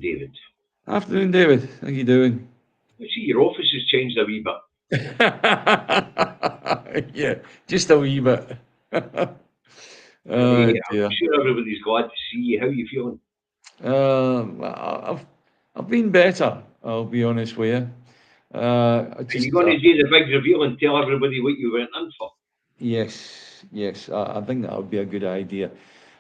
David. Afternoon, David. How you doing? I see your office has changed a wee bit. Yeah, just a wee bit. Oh I'm dear. sure everybody's glad to see you. How are you feeling? I've been better. I'll be honest with you. I Are you just going to do the big reveal and tell everybody what you went in for? yes. I think that would be a good idea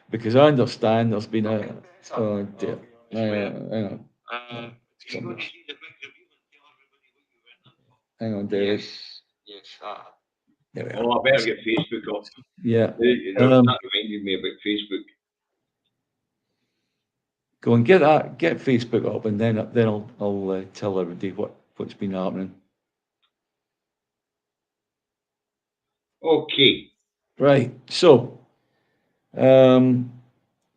because I understand there's been a. Oh dear. Hang on. Some- Hang on, David. There we are. Oh, I better get Facebook up. Yeah. That reminded me about Facebook. Go and get Facebook up, and then I'll tell everybody what's been happening. Okay. Right. So, um,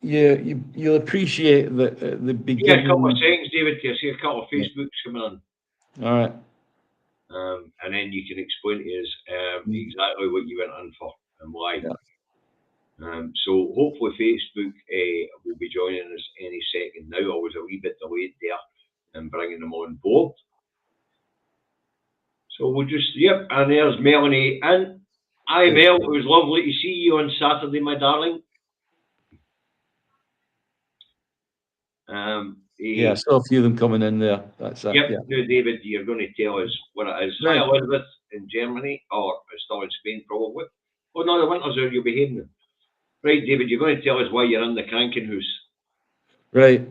you'll appreciate that at the Give me a couple of beginning. seconds, David, to see a couple of Yeah. Facebooks coming on. All right. And then you can explain to us Mm, exactly what you went in for and why. yeah. So hopefully Facebook will be joining us any second now. I was a wee bit delayed there in bringing them on board. So we'll just, yep, and there's Melanie in. Hi Good. Mel, it was lovely to see you on Saturday, my darling. Yeah. I saw a few of them coming in there. That's Yep, yeah. now David, you're going to tell us what it is. Hi Right. Elizabeth in Germany, or still in Spain probably. Oh no, the winter's out, you'll be heading now. Right, David, you're going to tell us why you're in the cranking house. Right.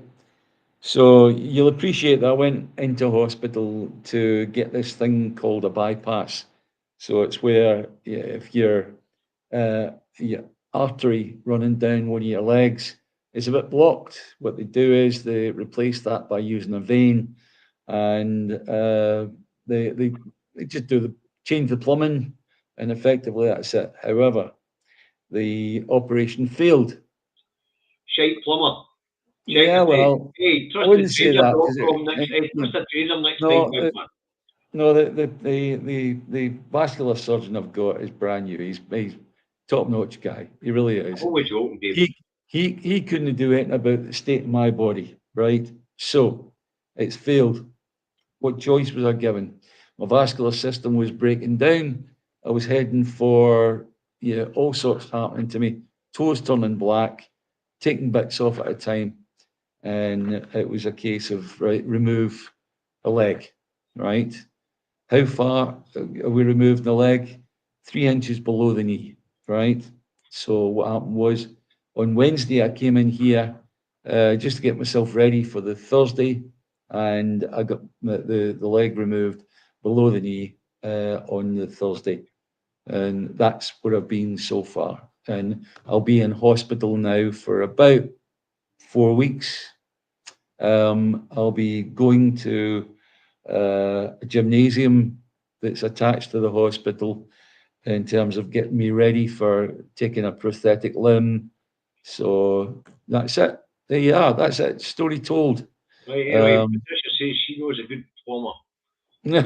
So you'll appreciate that I went into hospital to get this thing called a bypass. So it's where if your artery running down one of your legs is a bit blocked, what they do is they replace that by using a vein, and they, they they just change the plumbing, and effectively that's it. However, the operation failed. Shite plumber. Check Yeah, well, hey, I wouldn't say that because trustedtrader.com next time. Trustedtrader next time, no, big man. no, the vascular surgeon I've got is brand new. He's top notch guy. He really I'm is. always joking, David. He couldn't do anything about the state of my body, right? So it's failed. What choice was I given? My vascular system was breaking down. I was heading for all sorts happening to me. Toes turning black, taking bits off at a time, and it was a case of right, remove a leg, right? How far are we removed the leg? 3 inches below the knee, right? So what happened was on Wednesday I came in here just to get myself ready for the Thursday, and I got the leg removed below the knee on the Thursday, and that's where I've been so far. And I'll be in hospital now for about 4 weeks. I'll be going to a gymnasium that's attached to the hospital in terms of getting me ready for taking a prosthetic limb. So that's it. There you are. That's it. Story told. Right, anyway, Um, Patricia says she knows a good plumber. yeah,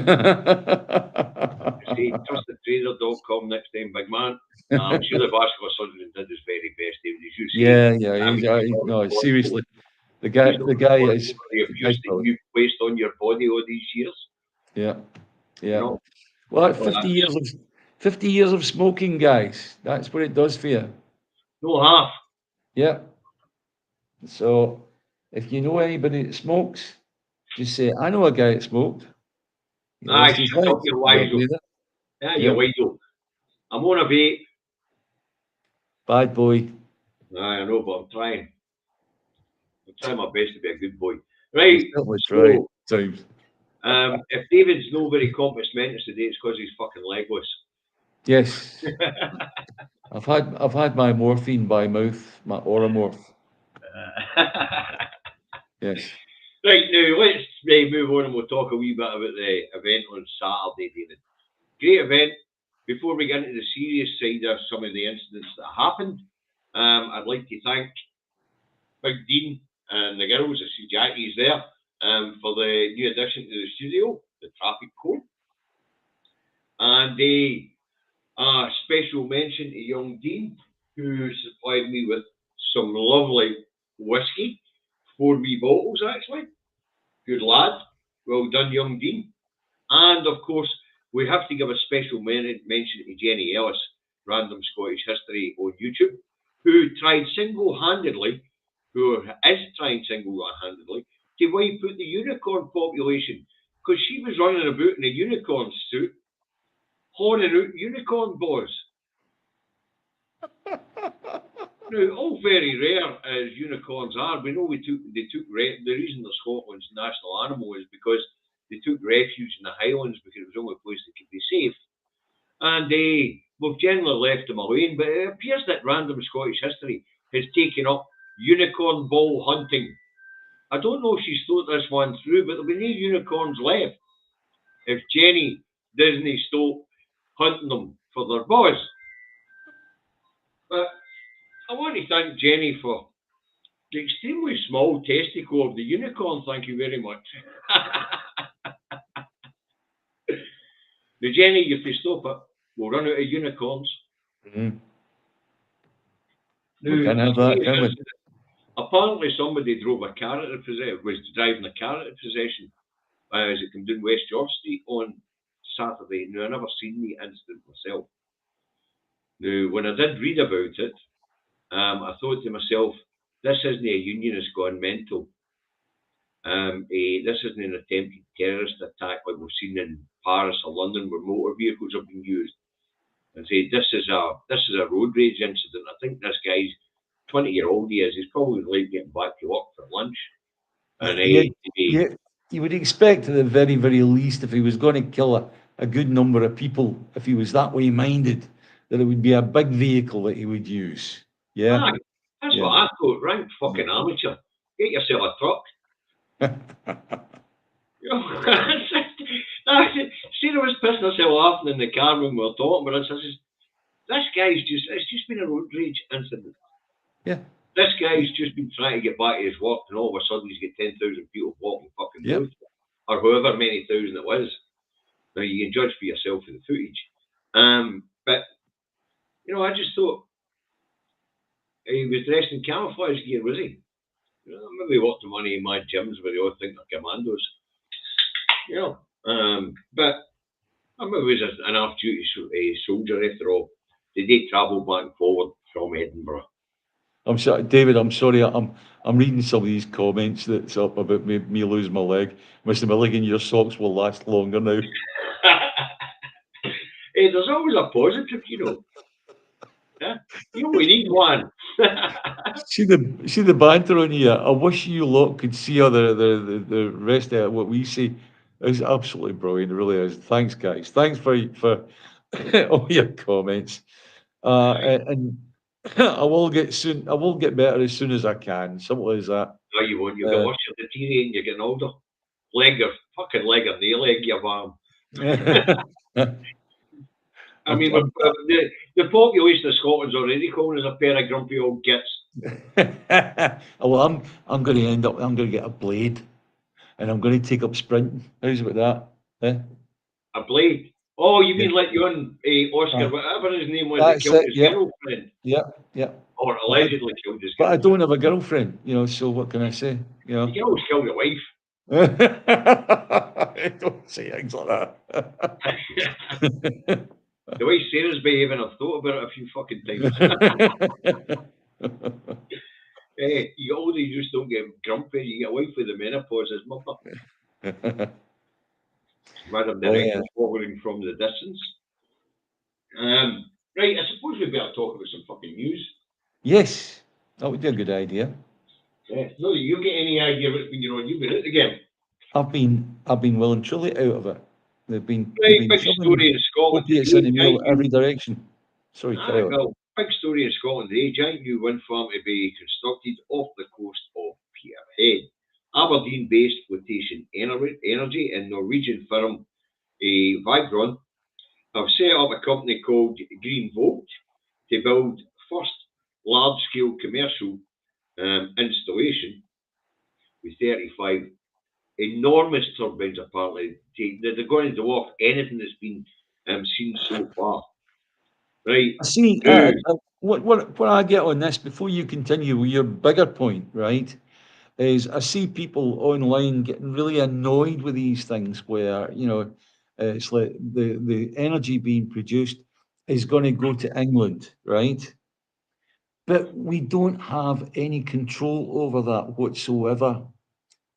Say trustedtrader.com next time, big man. I'm sure the vascular surgeon did his very best, David. As you say, yeah. No, seriously, the guy is the the guy's abuse that brilliant. you've placed on your body all these years. Yeah, You yeah. know, Well, like well, that's 50 years of smoking, guys. That's what it does for you. no half. Yeah. So if you know anybody that smokes, just say, I know a guy that smoked. He Aye, lost his shut up, legs. you They'll wise. do that. Yeah, you Yeah. wise. I'm on a vape. Bad boy. Aye, I know, but I'm trying my best to be a good boy. You Right, certainly try so times. if David's no very compass mentis today, it's because he's fucking legless. Yes. I've had my morphine by mouth, my Oromorph. Yes. Right, now let's move on and we'll talk a wee bit about the event on Saturday, David. Great event. Before we get into the serious side of some of the incidents that happened, I'd like to thank Big Dean and the girls. I see Jackie's there for the new addition to the studio, the traffic code. And a special mention to young Dean, who supplied me with some lovely whiskey, 4 wee bottles actually. Good lad. Well done, young Dean. And of course, we have to give a special mention to Jenny Ellis, Random Scottish History on YouTube, who tried single handedly, who is trying single handedly, to wipe out the unicorn population because she was running about in a unicorn suit, horning out unicorn boys. Now, all very rare as unicorns are, we know the reason they're Scotland's national animal is because they took refuge in the Highlands because it was the only place they could be safe. And we've generally left them alone, but it appears that Random Scottish History has taken up unicorn ball hunting. I don't know if she's thought this one through, but there'll be no unicorns left if Jenny doesn't stop hunting them for their boys. But I want to thank Jenny for the extremely small testicle of the unicorn. Thank you very much. Now, Jenny, if you stop it, we'll run out of unicorns. Mm-hmm. Now, We can have that, can we? apparently, somebody drove a car out of possession, was driving a car out of possession as it came down West George Street on Saturday. Now, I never seen the incident myself. Now, when I did read about it, I thought to myself, this isn't a unionist gone mental. This isn't an attempted terrorist attack like we've seen in Paris or London where motor vehicles have been used. And say this is a road rage incident. I think this guy's 20-year-old he is. He's probably late getting back to work for lunch. And Yeah, you would expect at the very, very least, if he was going to kill a good number of people, if he was that way minded, that it would be a big vehicle that he would use. Yeah, that's yeah. what I thought. Rank fucking amateur. Get yourself a truck. You know, see, I was pissing myself laughing in the car when we were talking, but this guy's it's just been a road rage incident. Yeah. This guy's just been trying to get back to his work, and all of a sudden he's got 10,000 people walking fucking road, or however many thousand it was. Now you can judge for yourself for the footage. But you know, I just thought he was dressed in camouflage gear, was he? You know, maybe worked the money in my gyms where they all think they're commandos. You know, but I maybe was an off-duty soldier after all. Did they travel back and forward from Edinburgh? I'm sorry, David. I'm sorry. I'm reading some of these comments that's up about me losing my leg. Mr. Milligan, your socks will last longer now. Hey, there's always a positive, you know. Yeah? You only need one. See the banter on here. I wish you lot could see the rest of what we see. It's absolutely brilliant. It really is. Thanks, guys. Thanks for all your comments. And I will get soon. I will get better as soon as I can. Simple as that. No, you won't. You'll get worse. You're deteriorating. You're getting older. Fucking leg or nail leg, your arm. I mean, the population of Scotland's already calling us a pair of grumpy old gits. Well, I'm going to end up. I'm going to get a blade, and I'm going to take up sprinting. How's about that? A blade? Oh, you mean like young Oscar, whatever his name was, that killed his girlfriend? Yeah. Or allegedly killed his girlfriend. But I don't have a girlfriend, you know. So what can I say? You know, you can always kill your wife. Don't say things like that. The way Sarah's behaving, I've thought about it a few fucking times. Hey, you just don't get grumpy. You get away with the menopause as mother. Madam Director following from the distance. Right, I suppose we better talk about some fucking news. Yes, that would be a good idea. Yeah. No, you get any idea what's been going on? You've been out again. I've been well and truly out of it. They've been big story in Scotland. It's in every direction. Sorry, well, big story in Scotland today. Giant new wind farm to be constructed off the coast of Peterhead. Aberdeen-based flotation energy and Norwegian firm Vigron have set up a company called Green Volt to build first large-scale commercial installation with 35 enormous turbines. Apparently, they're going to dwarf anything that's been seen so far. Right. I see. What I get on this before you continue with your bigger point, right, is I see people online getting really annoyed with these things where, it's like the energy being produced is going to go to England, right? But we don't have any control over that whatsoever.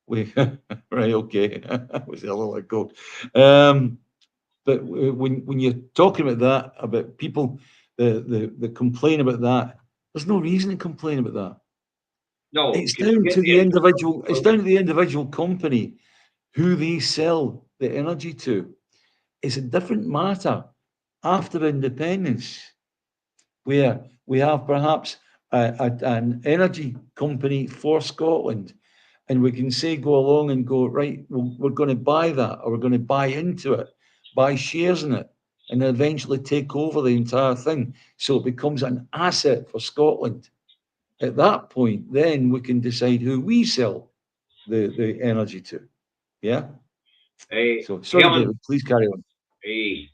We right, okay, that was a little ago. But when you're talking about that, about people, the complain about that, there's no reason to complain about that. No, It's because down forget to the the infrastructure. individual. It's down to the individual company who they sell the energy to. It's a different matter after independence, where we have perhaps an energy company for Scotland, and we can say go along and go right. We're going to buy that, or we're going to buy into it, buy shares in it, and then eventually take over the entire thing, so it becomes an asset for Scotland. At that point, then we can decide who we sell the energy to. Yeah. So sorry, Helen, David. Please carry on. eh,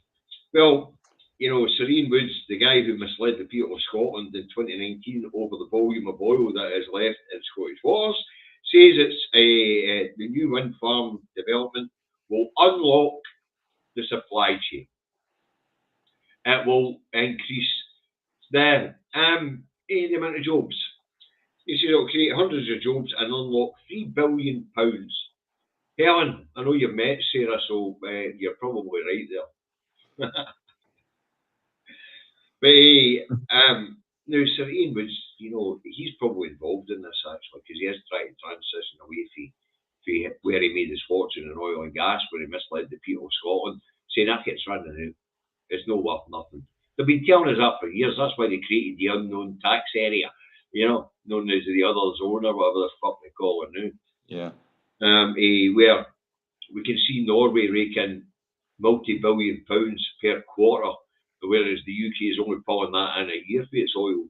well, Serene Woods, the guy who misled the people of Scotland in 2019 over the volume of oil that is left in Scottish waters, says the new wind farm development will unlock the supply chain. It will increase the amount of jobs. He says it'll create hundreds of jobs and unlock £3 billion. Helen, I know you've met Sarah, so you're probably right there. But now Sir Ian was, he's probably involved in this actually because he is trying to transition away from where he made his fortune in oil and gas, where he misled the people of Scotland, saying that gets running out. It's no worth nothing. They've been telling us that for years. That's why they created the unknown tax area, known as the other zone or whatever the fuck they call it now. Yeah. Where we can see Norway raking multi-billion pounds per quarter, whereas the UK is only pulling that in a year for its oil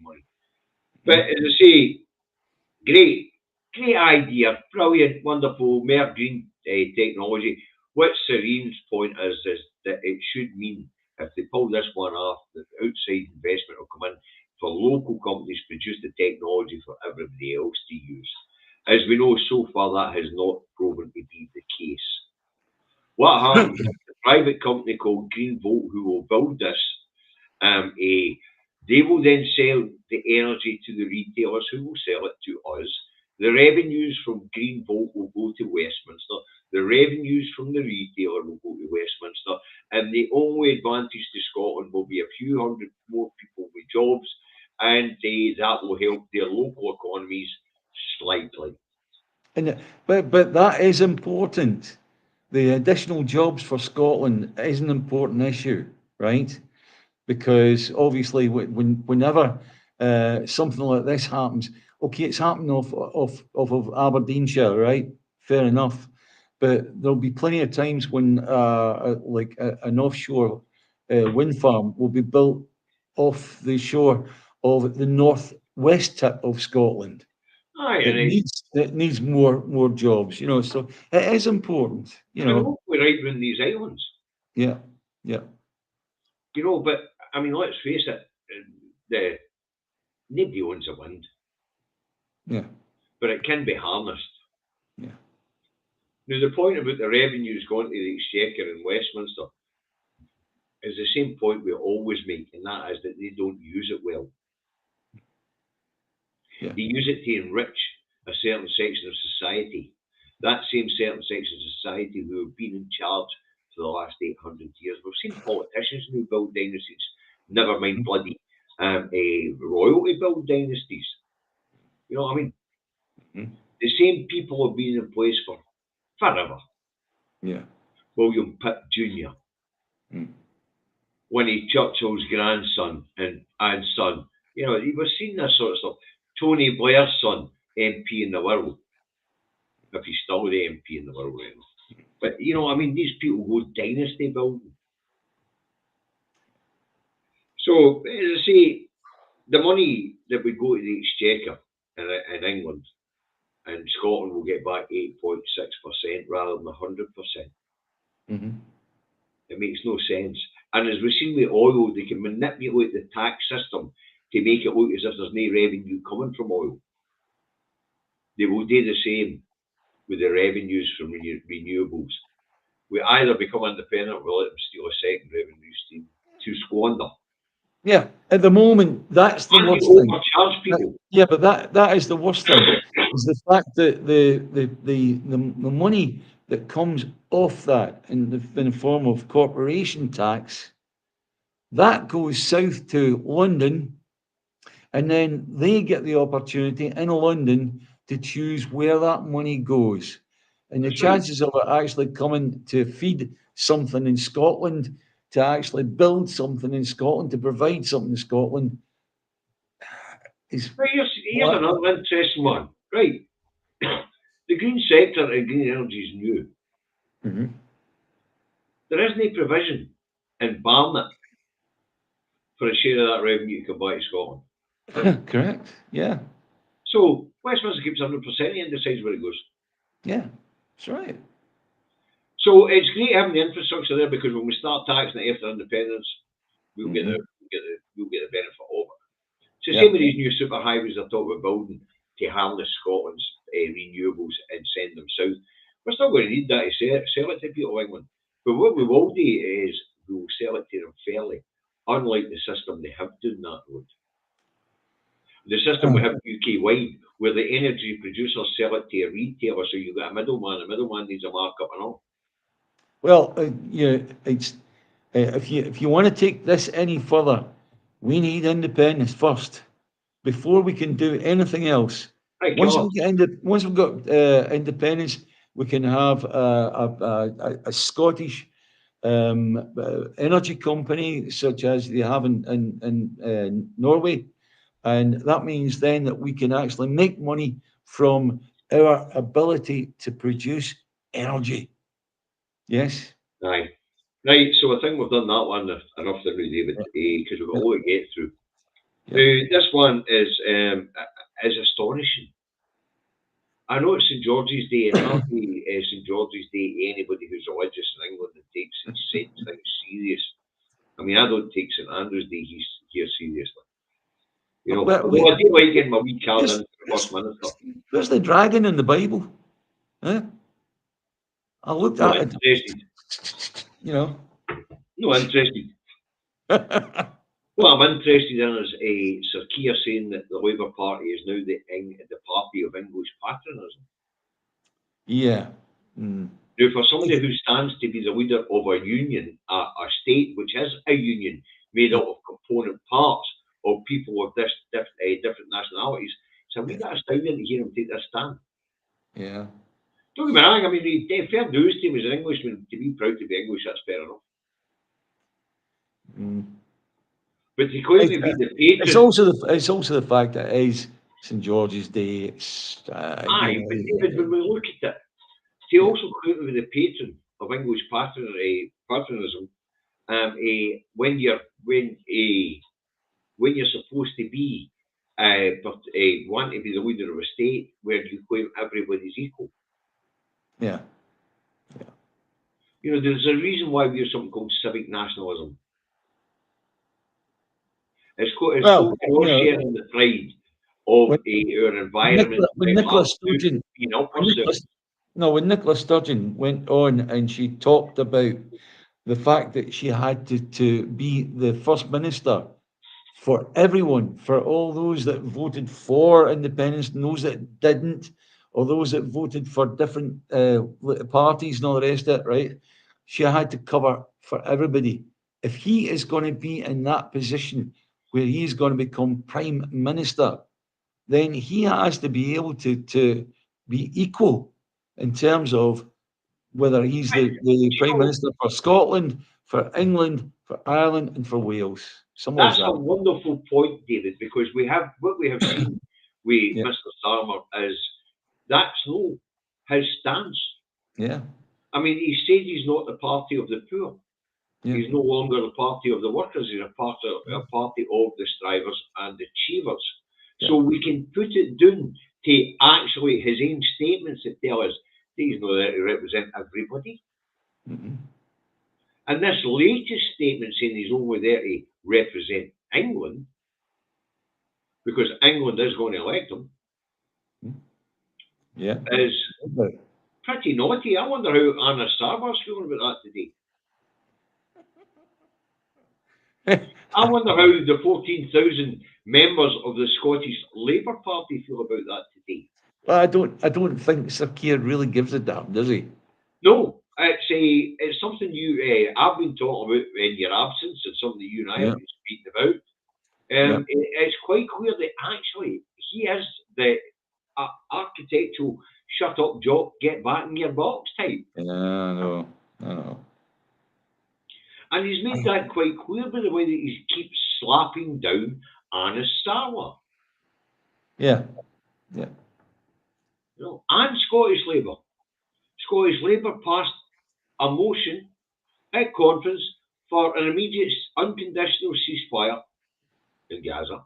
money. But as I say, great idea, brilliant, wonderful, more green technology. What Serene's point is that it should mean if they pull this one off, that outside investment will come in for local companies to produce the technology for everybody else to use. As we know, so far that has not proven to be the case. What happens is the private company called Greenvolt, who will build this, they will then sell the energy to the retailers who will sell it to us. The revenues from Greenvolt will go to Westminster. The revenues from the retailer will go to Westminster. And the only advantage to Scotland will be a few hundred more people with jobs, and that will help their local economies slightly. But that is important. The additional jobs for Scotland is an important issue, right? Because obviously, whenever something like this happens, okay, it's happening off of Aberdeenshire, right? Fair enough. But there'll be plenty of times when, an offshore wind farm will be built off the shore of the northwest tip of Scotland. Aye, That needs more jobs, So it is important, and hopefully right around these islands. Yeah, yeah. But I mean, let's face it, the nobody owns a wind, Yeah, but it can be harnessed. yeah. Now, the point about the revenues going to the Exchequer in Westminster is the same point we always make, and that is that they don't use it well. Yeah. They use it to enrich a certain section of society. That same certain section of society who have been in charge for the last 800 years. We've seen politicians who build dynasties, never mind bloody royalty build dynasties. You know what I mean? Mm-hmm. The same people have been in place for forever. Yeah. William Pitt Jr., Winnie Churchill's grandson and son. We've seen this sort of stuff. Tony Blair's son, MP in the world, if he's still the MP in the world. But, these people go dynasty building. So, as I say, the money that would go to the Exchequer in England and Scotland will get back 8.6% rather than 100%. Mm-hmm. It makes no sense. And as we've seen with oil, they can manipulate the tax system to make it look as if there's no revenue coming from oil. they will do the same with the revenues from renewables. We either become independent or we let them steal a second revenue stream to squander. Yeah, at the moment, that's the And they worst thing. overcharge people. Yeah, but that is the worst thing, is the fact that the money that comes off that in the form of corporation tax, that goes south to London, and then they get the opportunity in London to choose where that money goes. And the That's right. chances of it actually coming to feed something in Scotland, to actually build something in Scotland, to provide something in Scotland is Right, here's what. another interesting one. Right. The green sector and green energy is new. Mhm. There isn't a provision in Barnet for a share of that revenue to come back to Scotland. Correct. Yeah. So Westminster keeps 100% and decides where it goes. Yeah. That's right. So it's great having the infrastructure there because when we start taxing it after independence, Hmm. we'll get the benefit of it. It's the Yeah. same with these new super highways they're talking about building to harness Scotland's renewables and send them south. We're still going to need that to sell it to people of England. But what we will do is we will sell it to them fairly, unlike the system they have done that road. The system we have UK wide, where the energy producers sell it to a retailer, so you've got a middleman. The middleman needs a markup and all. Well, it's if you want to take this any further, we need independence first before we can do anything else. Right, killer. Once we've got independence, we can have a Scottish energy company such as they have in Norway, and that means then that we can actually make money from our ability to produce energy. Yes. Aye. Right, so I think we've done that one enough there, David, Yeah. because we've got Yeah. a lot to get through. Yeah. Now, this one is astonishing. I know it's St George's Day, and happy St George's Day to anybody who's religious in England and takes things serious. I mean, I don't take St Andrew's Day here seriously. You know, But although I do like getting my wee card where's, into the First Minister. where's the dragon in the Bible? Huh? I looked No at interested. it, you know. No interested. What I'm interested in is Sir Keir saying that the Labour Party is now the party of English patriotism. Yeah. Mm. Now, for somebody who stands to be the leader of a union, a state which is a union made Yeah. up of component parts of people of different nationalities, it's a wee Yeah. bit astounding to hear him take this stand. Yeah. Don't get me wrong, I mean, fair dues to him as an Englishman to be proud to be English, that's fair enough. Mm. But to claim It's, to be the it's patron, also the fact that it is St George's Day. It's aye, but David, when we look at it, to yeah. also claim to be the patron of English patriotism, when you're supposed to be want to be the leader of a state where you claim everybody's equal. Yeah. You know, there's a reason why we have something called civic nationalism. It's Well, called for sharing the pride of when our environment When with Nicola others who Sturgeon being up when Nicola, ourselves. no, when Nicola Sturgeon went on and she talked about the fact that she had to be the first minister for everyone, for all those that voted for independence and those that didn't, or those that voted for different parties and all the rest of it, right? She had to cover for everybody. If he is going to be in that position where he's going to become prime minister, then he has to be able to be equal in terms of whether he's the You prime know, minister for Scotland, for England, for Ireland, and for Wales. Simple as that's a that. wonderful point, David, because what we have seen with Yeah, Mr. Starmer is that's no his stance. yeah, I mean, he said he's not the party of the poor. yeah, He's no longer the party of the workers. He's a party of the strivers and achievers. yeah. So we can put it down to actually his own statements that tell us that he's not there to represent everybody. Mm-mm. And this latest statement saying he's only there to represent England, because England is going to elect him. Yeah. is pretty naughty. I wonder how Anna Sarwar's feeling about that today. I wonder how the 14,000 members of the Scottish Labour Party feel about that today. Well, I don't think Sir Keir really gives a damn, does he? No, it's something I've been talking about in your absence, and something that you and I Yeah. have been speaking about. Yeah. It's quite clear that actually he is the architectural shut up job, get back in your box type. Yeah, I know. I know. And he's made that quite clear by the way that he keeps slapping down Anna Sarwar. Yeah. Yeah. You know, and Scottish Labour. Scottish Labour passed a motion at conference for an immediate unconditional ceasefire in Gaza,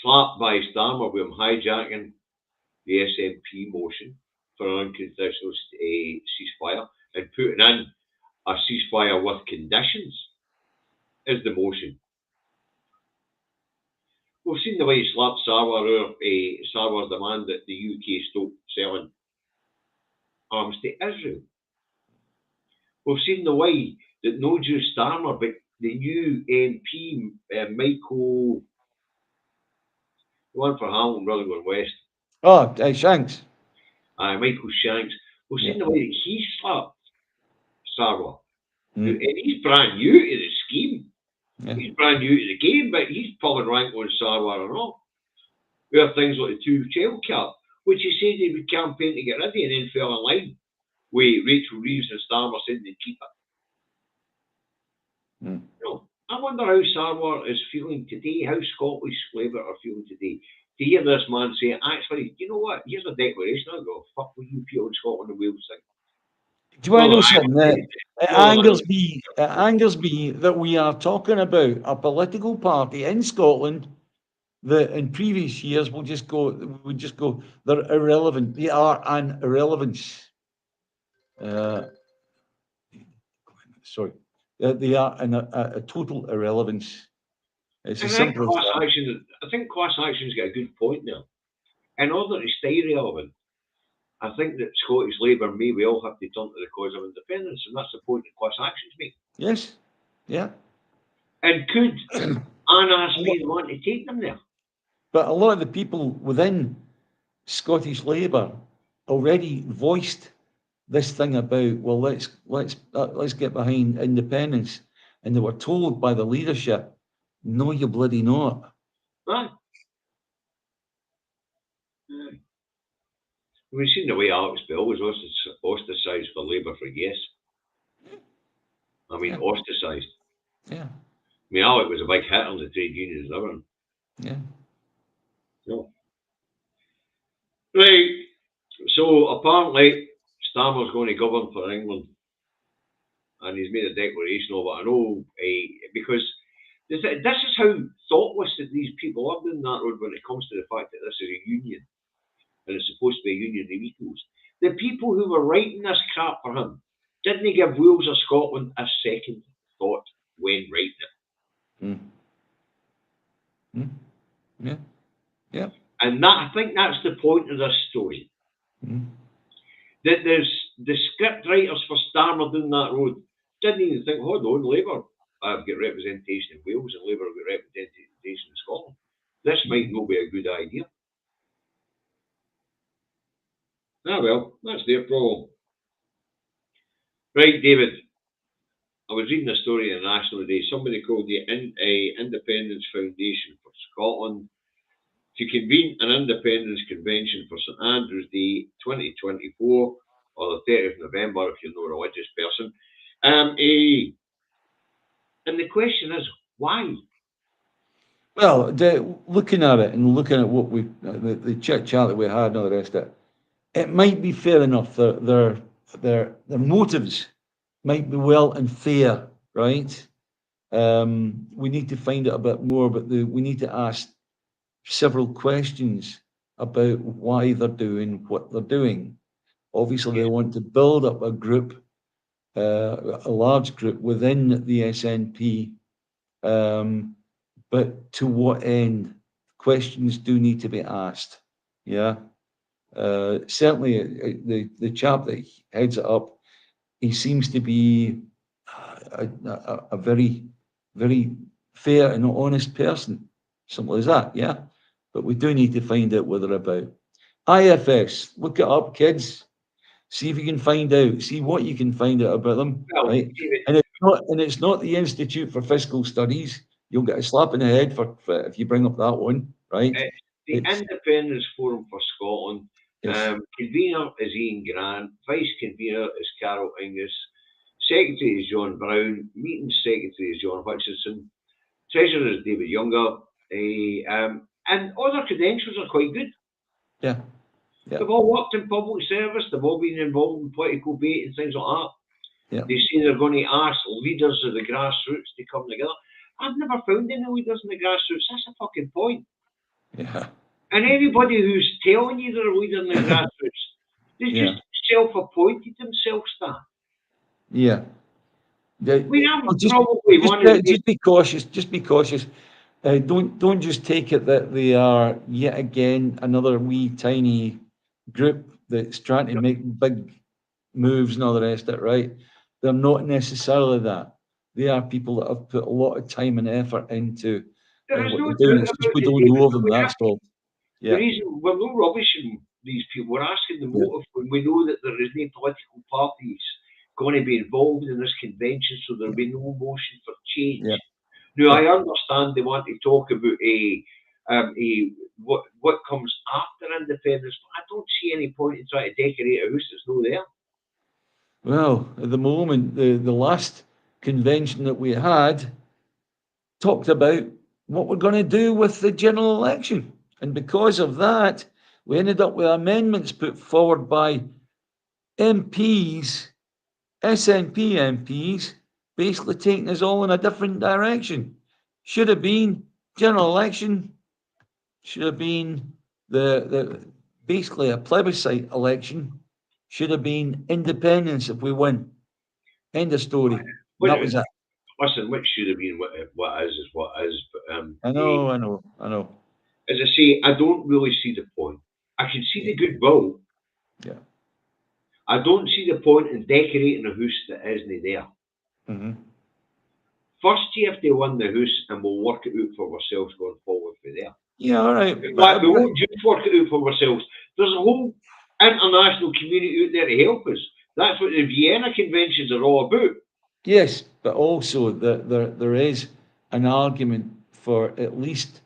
slapped by Starmer with him hijacking the SNP motion for an unconditional ceasefire and putting in a ceasefire with conditions is the motion. We've seen the way he slapped Sarwar's demand that the UK stop selling arms to Israel. We've seen the way that no Jew Starmer, but the new MP, Michael, the one for Hamilton, Rutherglen West, Oh, Shanks. Michael Shanks, we've Yeah. seen the way that he slapped Sarwar. Mm. And he's brand new to the scheme. Yeah. He's brand new to the game, but he's pulling rank on Sarwar and all. We have things like the two-child cap, which he said he would campaign to get rid of and then fell in line with Rachel Reeves and Starmer saying they'd keep it. Mm. You know, I wonder how Sarwar is feeling today, how Scottish Labour are feeling today. To hear this man say, actually, you know what, here's a declaration, I'll go, fuck with you people in Scotland and Wales thing. Do you want to No, know something? It no, angers me that we are talking about a political party in Scotland that in previous years we just go, they're irrelevant. They are an irrelevance. Sorry, they are a total irrelevance. It's and as simple as that. I think class action's got a good point there. In order to stay relevant, I think that Scottish Labour may well have to turn to the cause of independence, and that's the point that class actions make. Yes, yeah. And could Annas be the one to take them there? But a lot of the people within Scottish Labour already voiced this thing about, well, let's get behind independence, and they were told by the leadership, no, you bloody not. Aye. We've seen the way Alex Bell was ostracised for Labour for yes. I mean, Yeah. ostracised. Yeah, I mean, Alex was a big hit on the trade unions and everything. yeah. No. Right. So apparently, Starmer's going to govern for England, and he's made a declaration of it. I know, because this is how thoughtless that these people are doing that road when it comes to the fact that this is a union and it's supposed to be a union of equals. The people who were writing this crap for him didn't give Wales or Scotland a second thought when writing it. Mm. Mm. Yeah, yeah. And that, I think that's the point of this story. Mm. That there's the script writers for Starmer down that road didn't even think, hold on, Labour have got representation in Wales and Labour have got representation in Scotland. This might not be a good idea. Ah, well, that's their problem. Right, David. I was reading a story in the National today. Somebody called the Independence Foundation for Scotland to convene an independence convention for St Andrew's Day 2024 or the 30th of November if you're not a religious person. And the question is, why? Well, looking at it and looking at what the chit chat that we had and all the rest of it, it might be fair enough. Their motives might be well and fair, right? We need to find out a bit more, but we need to ask several questions about why they're doing what they're doing. Obviously, they want to build up a group, a large group within the SNP, but to what end? Questions do need to be asked. Yeah. Certainly, the chap that heads it up, he seems to be a very, very fair and honest person. Simple as that, yeah. But we do need to find out what they're about. IFS, look it up, kids. See if you can find out. See what you can find out about them, Well, right? David, And it's not the Institute for Fiscal Studies. You'll get a slap in the head for if you bring up that one, right? it's the It's Independence Forum for Scotland. yes, Convener is Ian Grant, Vice Convener is Carol Ingus, Secretary is John Brown, Meeting Secretary is John Hutchinson, Treasurer is David Younger, and all their credentials are quite good. yeah, yeah, They've all worked in public service, they've all been involved in political debate and things like that. yeah, They say they're going to ask leaders of the grassroots to come together. I've never found any leaders in the grassroots. That's a fucking point. yeah, And anybody who's telling you they're a leader in the grassroots, they yeah, just self-appointed themselves that. yeah. I mean, Well, I'm probably just one of the just be cautious. Just be cautious. Don't just take it that they are yet again another wee tiny group that's trying to make big moves and all the rest of it. Right? They're not necessarily that. They are people that have put a lot of time and effort into there is what no they're doing. doubt It's just about we it, don't David. know But them. we That's have to, all. the Yeah, reason we're not rubbishing these people, we're asking the yeah, motive when we know that there is no political parties going to be involved in this convention, so there'll yeah, be no motion for change. yeah, Now, yeah. I understand they want to talk about a what comes after independence, but I don't see any point in trying to decorate a house that's not there. Well, at the moment, the last convention that we had talked about what we're going to do with the general election. And because of that, we ended up with amendments put forward by MPs, SNP MPs, basically taking us all in a different direction. Should have been general election, should have been the basically a plebiscite election, should have been independence if we win. End of story. And But that was it. listen, what should have been what is what is. But I know, I know, I know. as I say, I don't really see the point. I can see Yeah, the goodwill. yeah. I don't see the point in decorating a house that isn't there. Hmm. First, you have to win the house, and we'll work it out for ourselves going forward from there. Yeah, all right. In fact, we won't just work it out for ourselves. There's a whole international community out there to help us. That's what the Vienna Conventions are all about. Yes, but also there is an argument for at least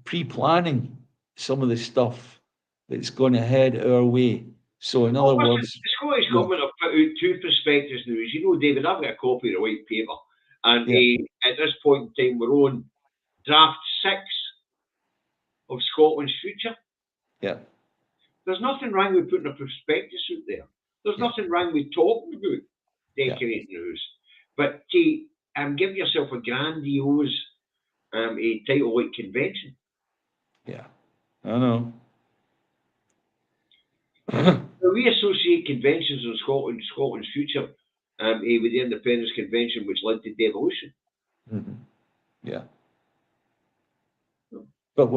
pre-planning some of the stuff that's going to head our way. So, in Well, other listen, words, the Scottish yeah, Government have put out two prospectus now. As you know, David, I've got a copy of the white paper. And yeah, at this point in time, we're on draft six of Scotland's future. yeah, There's nothing wrong with putting a prospectus out there. There's yeah, nothing wrong with talking about yeah, decorating the house. But to give yourself a grandiose a title like convention. yeah. I know. Now, we associate conventions in Scotland's future with the Independence Convention, which led to devolution. Mhm. Yeah. But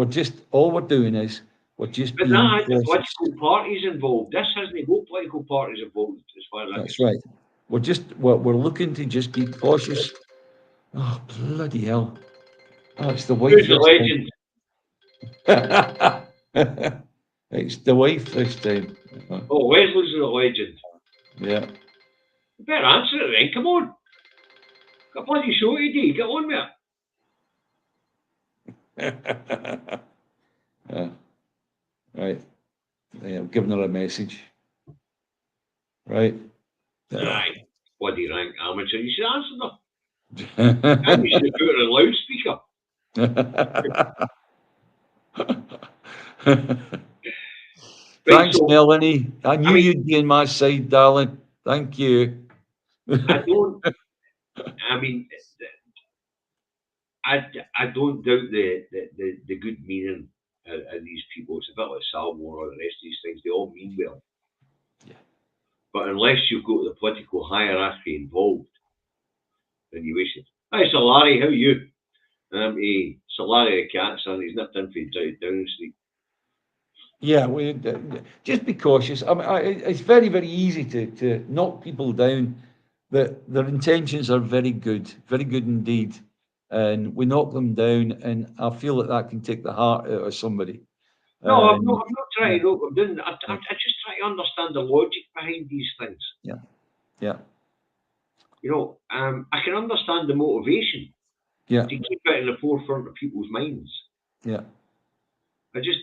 all we're doing is we're just But that being had the cautious. political parties involved. This hasn't got political parties involved, as far as I'm That's concerned. right. We're looking to just be cautious. Oh, bloody hell. Oh, it's the wife Who's the this legend? time. It's the wife this time. Oh, Wesley's the legend. Yeah. You better answer it then. Come on. Got a bloody show today. Get on with it. Yeah. Right. Yeah, I'm giving her a message. Right. Yeah. Aye. Bloody rank amateur. You should answer them. And you should have put it on loudspeaker. Right, Thanks, so, Melanie. I I knew mean, you'd be on my side, darling. Thank you. I don't, I mean, I, I don't doubt the good meaning of these people. It's a bit like Salmore or the rest of these things. They all mean well. Yeah. But unless you've got the political hierarchy involved, then you waste it. Hi, Sir Larry, how are you? Sir Larry the cat, son, he's nipped in for Downing Street. Yeah, just be cautious. I mean, it's very, very easy to knock people down that their intentions are very good indeed. And we knock them down, and I feel that that can take the heart out of somebody. No, And I'm not trying yeah, to knock them down. yeah, I just try to understand the logic behind these things. yeah, yeah, I can understand the motivation yeah, to keep it in the forefront of people's minds. yeah. I just,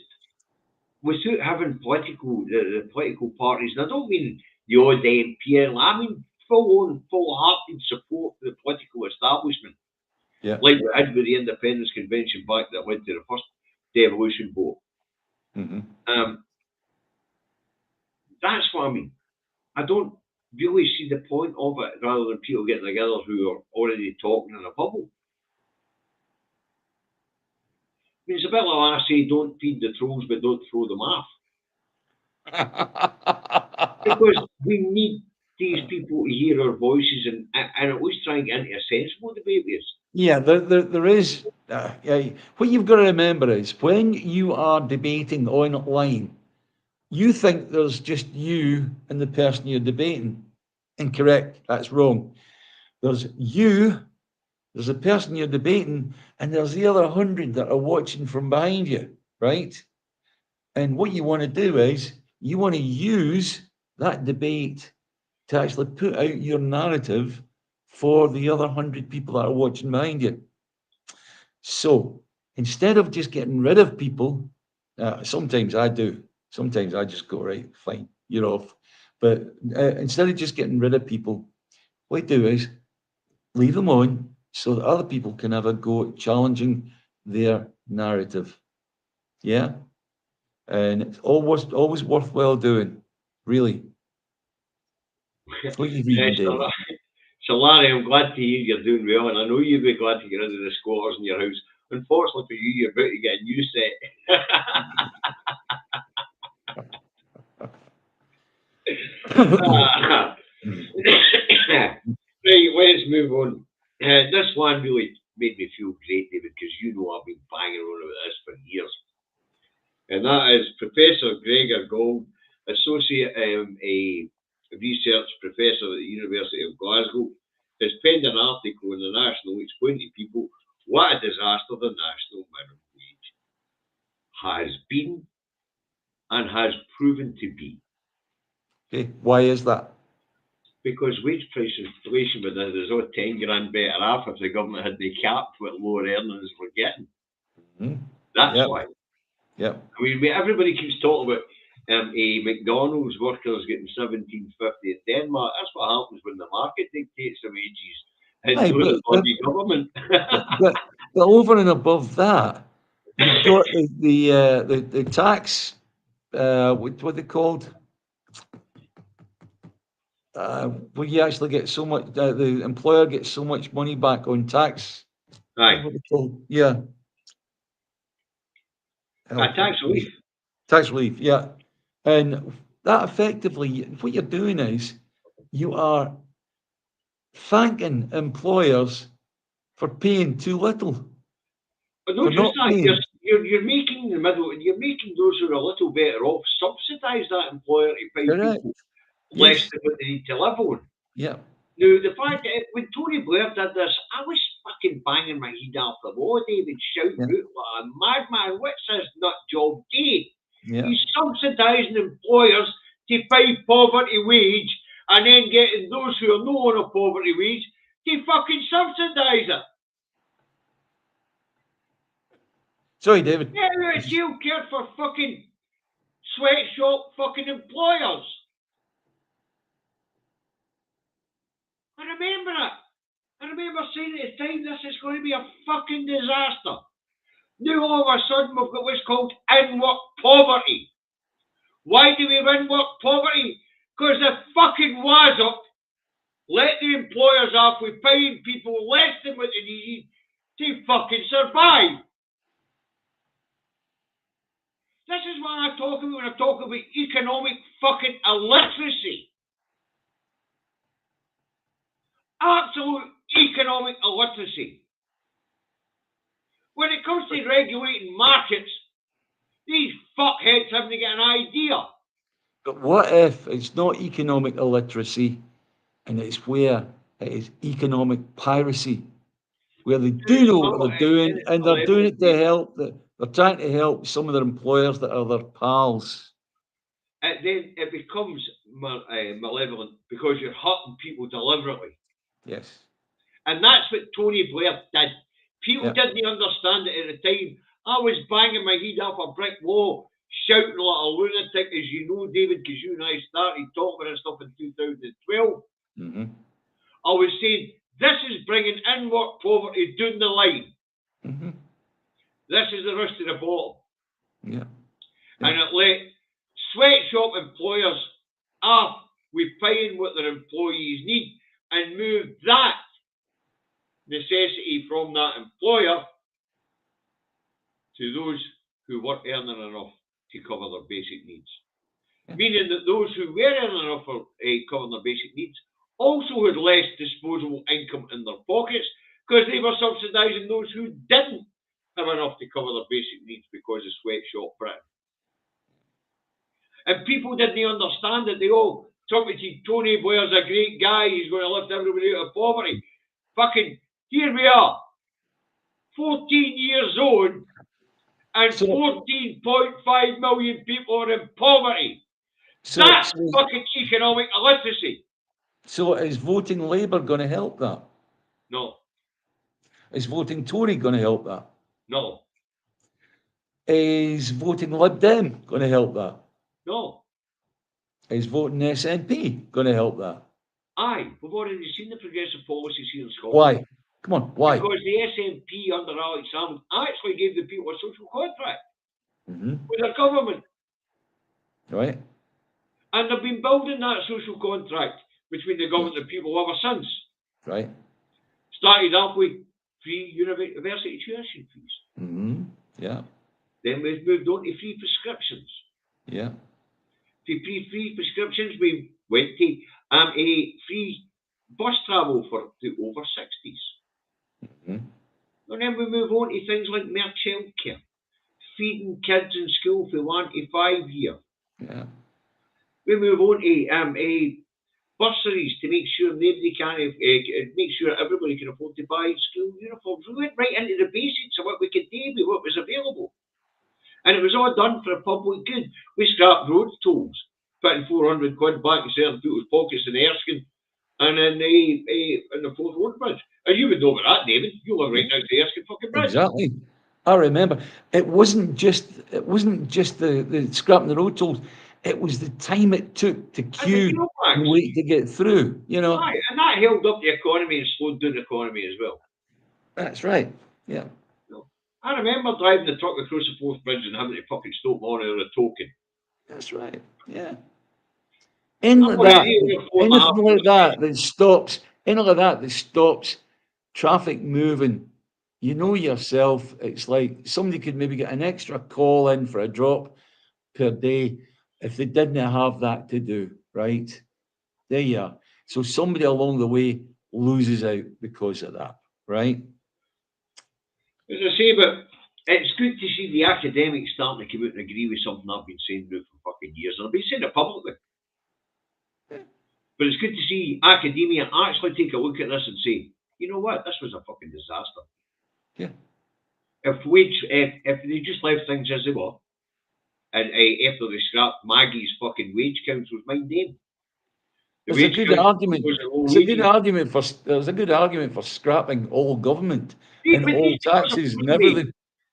without having the political parties, and I don't mean the odd MPL, I mean full-hearted support for the political establishment, Yeah. like we had with the Independence Convention back that led to the first devolution vote. Hmm. Um, that's what I mean. I don't really see the point of it rather than people getting together who are already talking in a bubble. I mean, it's a bit like I say, don't feed the trolls, but don't throw them off. Because we need these people to hear our voices and at least try and get into a sensible debate with us. Yeah, there is. Yeah, what you've got to remember is when you are debating online, you think there's just you and the person you're debating. Incorrect. That's wrong. There's you, there's a person you're debating, and there's the other 100 that are watching from behind you, right? And what you want to do is you want to use that debate to actually put out your narrative for the other 100 people that are watching behind you. So instead of just getting rid of people, sometimes I do. Sometimes I just go, right, fine, you're off. But instead of just getting rid of people, what I do is leave them on so that other people can have a go at challenging their narrative. Yeah. And it's always worthwhile doing, really. What are you reading, so, David? so, Larry, I'm glad to hear you're doing well, and I know you'd be glad to get rid of the squatters in your house. Unfortunately for you, you're about to get a new set. Right, let's move on. This one really made me feel great, David, because I've been banging on about this for years. And that is Professor Gregor Gold, Associate a Research Professor at the University of Glasgow, has penned an article in the National explaining to people what a disaster the national minimum wage has been and has proven to be. Okay, why is that? Because wage price inflation with us is all 10 grand better off if the government had they capped what lower earnings were getting. Mhm. That's Yep, why. yep. I mean, everybody keeps talking about a McDonald's workers getting 17.50 in Denmark. That's what happens when the market dictates the wages and Aye, not the bloody government. but over and above that, you've got the tax. What they called? Where you actually get so much. The employer gets so much money back on tax. Aye, What they called? Yeah, a help. tax relief. Tax relief. Yeah, and that effectively, what you're doing is you are thanking employers for paying too little, But for not just not that, paying. you're making the middle, you're making those who are a little better off subsidise that employer to pay Correct. people less Yes. than what they need to live on. Yeah. Now, the fact that when Tony Blair did this, I was fucking banging my head off the wall, David, shouting Yeah. out like a madman, what's this nut job day? Yeah. He's subsidising employers to pay poverty wage and then getting those who are not on a poverty wage to fucking subsidise it. Sorry, David. Get out of jail care for fucking sweatshop fucking employers. I remember it. I remember saying at the time this is going to be a fucking disaster. Now all of a sudden we've got what's called in-work poverty. Why do we have in-work poverty? Because the fucking WASP let the employers off with paying people less than what they need to fucking survive. This is what I talk about when I talk about economic fucking illiteracy. Absolute economic illiteracy. When it comes to regulating markets, These fuckheads haven't got an idea. But what if it's not economic illiteracy and it's where it is economic piracy, where they do know what they're doing and they're doing it to help, they're trying to help some of their employers that are their pals. Then it becomes malevolent because you're hurting people deliberately. Yes. And that's what Tony Blair did. People didn't understand it at the time. I was banging my head off a brick wall, shouting like a lunatic, as you know, David, because you and I started talking about this stuff in 2012. Mm-hmm. I was saying, this is bringing in-work poverty down the line. Mm-hmm. This is the rest of the bottom. Yeah. And it let sweatshop employers off with paying what their employees need and move that necessity from that employer to those who weren't earning enough to cover their basic needs. Yeah. Meaning that those who were earning enough for covering their basic needs also had less disposable income in their pockets because they were subsidising those who didn't have enough to cover their basic needs because of sweatshop Britain. And people didn't understand it. They all talk to you, Tony Blair's a great guy, he's going to lift everybody out of poverty. Fucking, here we are, 14 years old, and 14.5 million people are in poverty. That's fucking economic illiteracy. So is voting Labour going to help that? No. Is voting Tory going to help that? No. Is voting Lib Dem going to help that? No. Is voting SNP going to help that? Aye, we've already seen the progressive policies here in Scotland. Why? Come on, why? Because the SNP under Alex Salmond actually gave the people a social contract with their government. Right. And they've been building that social contract between the government and people ever since. Right. Started off with free university tuition fees. Yeah. Then we've moved on to free prescriptions. Yeah. For free prescriptions, we went to a free bus travel for the over 60s. And then we move on to things like mere childcare, feeding kids in school for 1 to 5 years. Yeah. We move on to bursaries to make sure nobody can make sure everybody can afford to buy school uniforms. We went right into the basics of what we could do with what was available. And it was all done for a public good. We scrapped road tolls, putting 400 quid back in certain people's pockets in Erskine and in the Fourth Road Bridge. And you would know about that, David. You live right next to the Erskine fucking bridge. Exactly. I remember. It wasn't just the scrapping the road tolls. It was the time it took to queue and wait to get through, you know. Aye, and that held up the economy and slowed down the economy as well. That's right. Yeah. I remember driving the truck across the Fourth Bridge and having to fucking stop on a token. That's right. Yeah. Anything like that stops traffic moving. You know yourself, it's like somebody could maybe get an extra call in for a drop per day if they didn't have that to do, right? There you are. So somebody along the way loses out because of that, right? As I say, but it's good to see the academics starting to come out and agree with something I've been saying now for fucking years, and I've been saying it publicly. But it's good to see academia actually take a look at this and say, you know what, this was a fucking disaster. Yeah. If they just left things as they were, and after they scrapped Maggie's fucking wage councils, mind them. There's a good argument. There's a good argument for scrapping all government and all taxes and everything.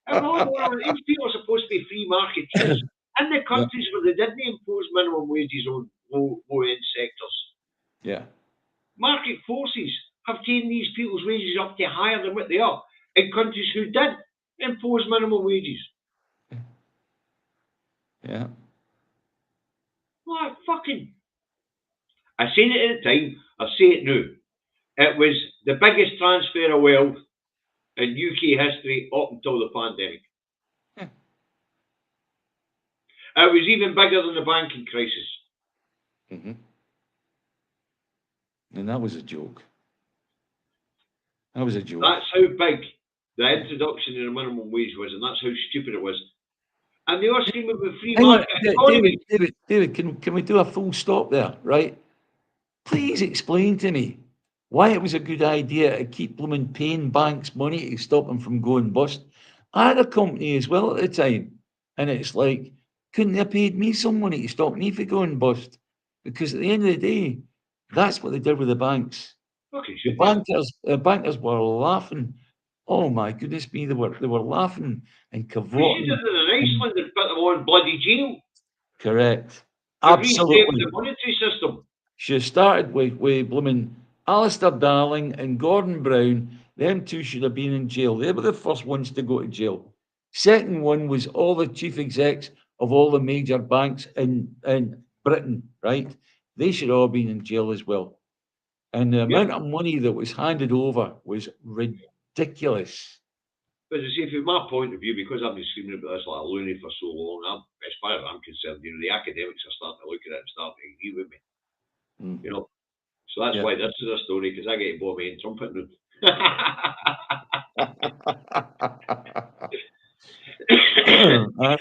These people are supposed to be free marketeers. In the countries where they didn't impose minimum wages on low-end sectors, market forces have taken these people's wages up to higher than what they are in countries who did impose minimum wages. Yeah. Like fucking. I seen it at the time, I say it now. It was the biggest transfer of wealth in UK history up until the pandemic. It was even bigger than the banking crisis. And that was a joke. That was a joke. That's how big the introduction of the minimum wage was, and that's how stupid it was. And they were screaming with free Hang on, market economy. David, can we do a full stop there, right? Please explain to me why it was a good idea to keep blooming paying banks money to stop them from going bust. I had a company as well at the time, and it's like, couldn't they have paid me some money to stop me from going bust? Because at the end of the day, that's what they did with the banks. Fucking The should they have? bankers were laughing. Oh my goodness me, they were laughing and We should have cavorting. done it in And Iceland and put them on bloody jail correct. and restate Absolutely. the monetary system. Should have started with blooming Alistair Darling and Gordon Brown. Them two should have been in jail. They were the first ones to go to jail. Second one was all the chief execs of all the major banks in Britain, right? They should all been in jail as well. And the Yeah. amount of money that was handed over was ridiculous. But as I say, from my point of view, because I've been screaming about this like a loony for so long, as far as I'm concerned, the academics are starting to look at it and starting to agree with me. Mm, You know, so that's yeah. why this is a story because I get to blow my own trumpet now.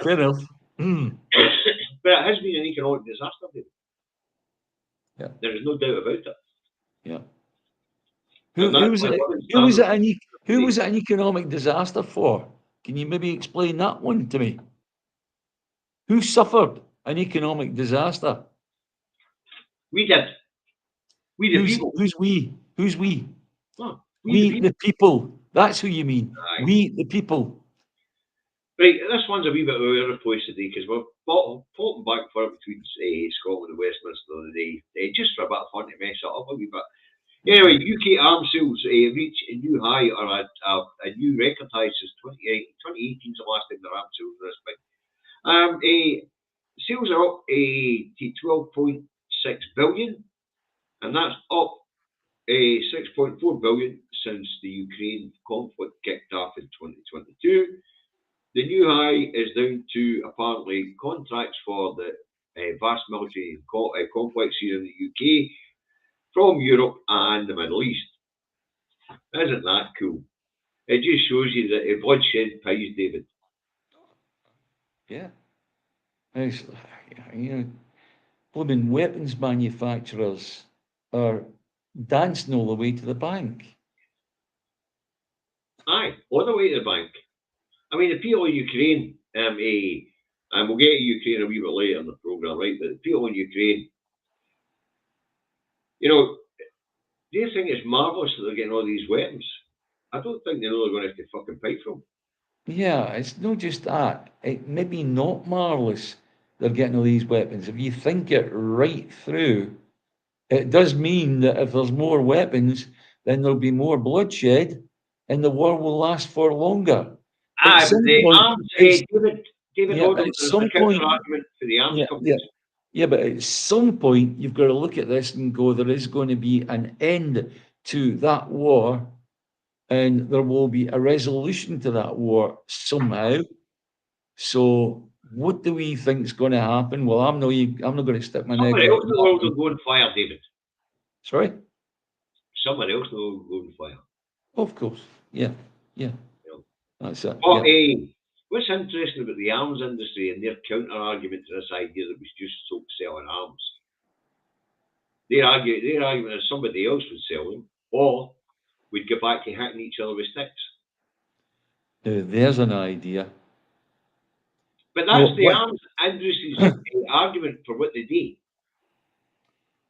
Fair enough. Mm, But it has been an economic disaster. David. yeah, There is no doubt about it, yeah. and Who that's was why it? current Who was standards it? Who was it an economic disaster for? Can you maybe explain that one to me? Who suffered an economic disaster? we did, we the Who's people. who's we? Who's we? Oh, we the We people. the people. That's who you mean. Aye. We the people. Right, this one's a wee bit all over the place today because we're popping back for it between Scotland and Westminster today, just for a bit of fun to mess it up a wee bit. Anyway, UK arms sales reach a new high or a new record high since 2018 is the last time their arms sales were this big. Sales are up to 12.6 billion, and that's up 6.4 billion since the Ukraine conflict kicked off in 2022. The new high is down to apparently contracts for the vast military complex here in the UK from Europe and the Middle East. Isn't that cool? It just shows you that bloodshed pays, David. Yeah. It's, you know, blooming weapons manufacturers are dancing all the way to the bank. Aye, all the way to the bank. I mean, the people in Ukraine, and we'll get to Ukraine a wee bit later in the programme, right? But the people in Ukraine, you know, they think it's marvellous that they're getting all these weapons. I don't think they know they're going to have to fucking fight for them. Yeah, it's not just that. It may be not marvelous they're getting all these weapons. If you think it right through, it does mean that if there's more weapons, then there'll be more bloodshed and the war will last for longer. At Aye, but some the point, arms, it's David, yeah, hold on, at there's a some counter point, argument for the arms yeah, yeah, companies. yeah, but at some point, you've got to look at this and go, there is going to be an end to that war, and there will be a resolution to that war somehow. So, what do we think is going to happen? Well, I'm not going to stick my neck Somewhere out else on in the that world one. will go on fire, David. Sorry? Somewhere else in the world will go on fire. Of course. Yeah, yeah, You know. that's it. But Yeah. what's interesting about the arms industry and their counter argument to this idea that we should just stop selling arms? Their argument is somebody else would sell them, or we'd go back to hitting each other with sticks. Now, there's an idea. But No, that's the arms industry's argument for what they do.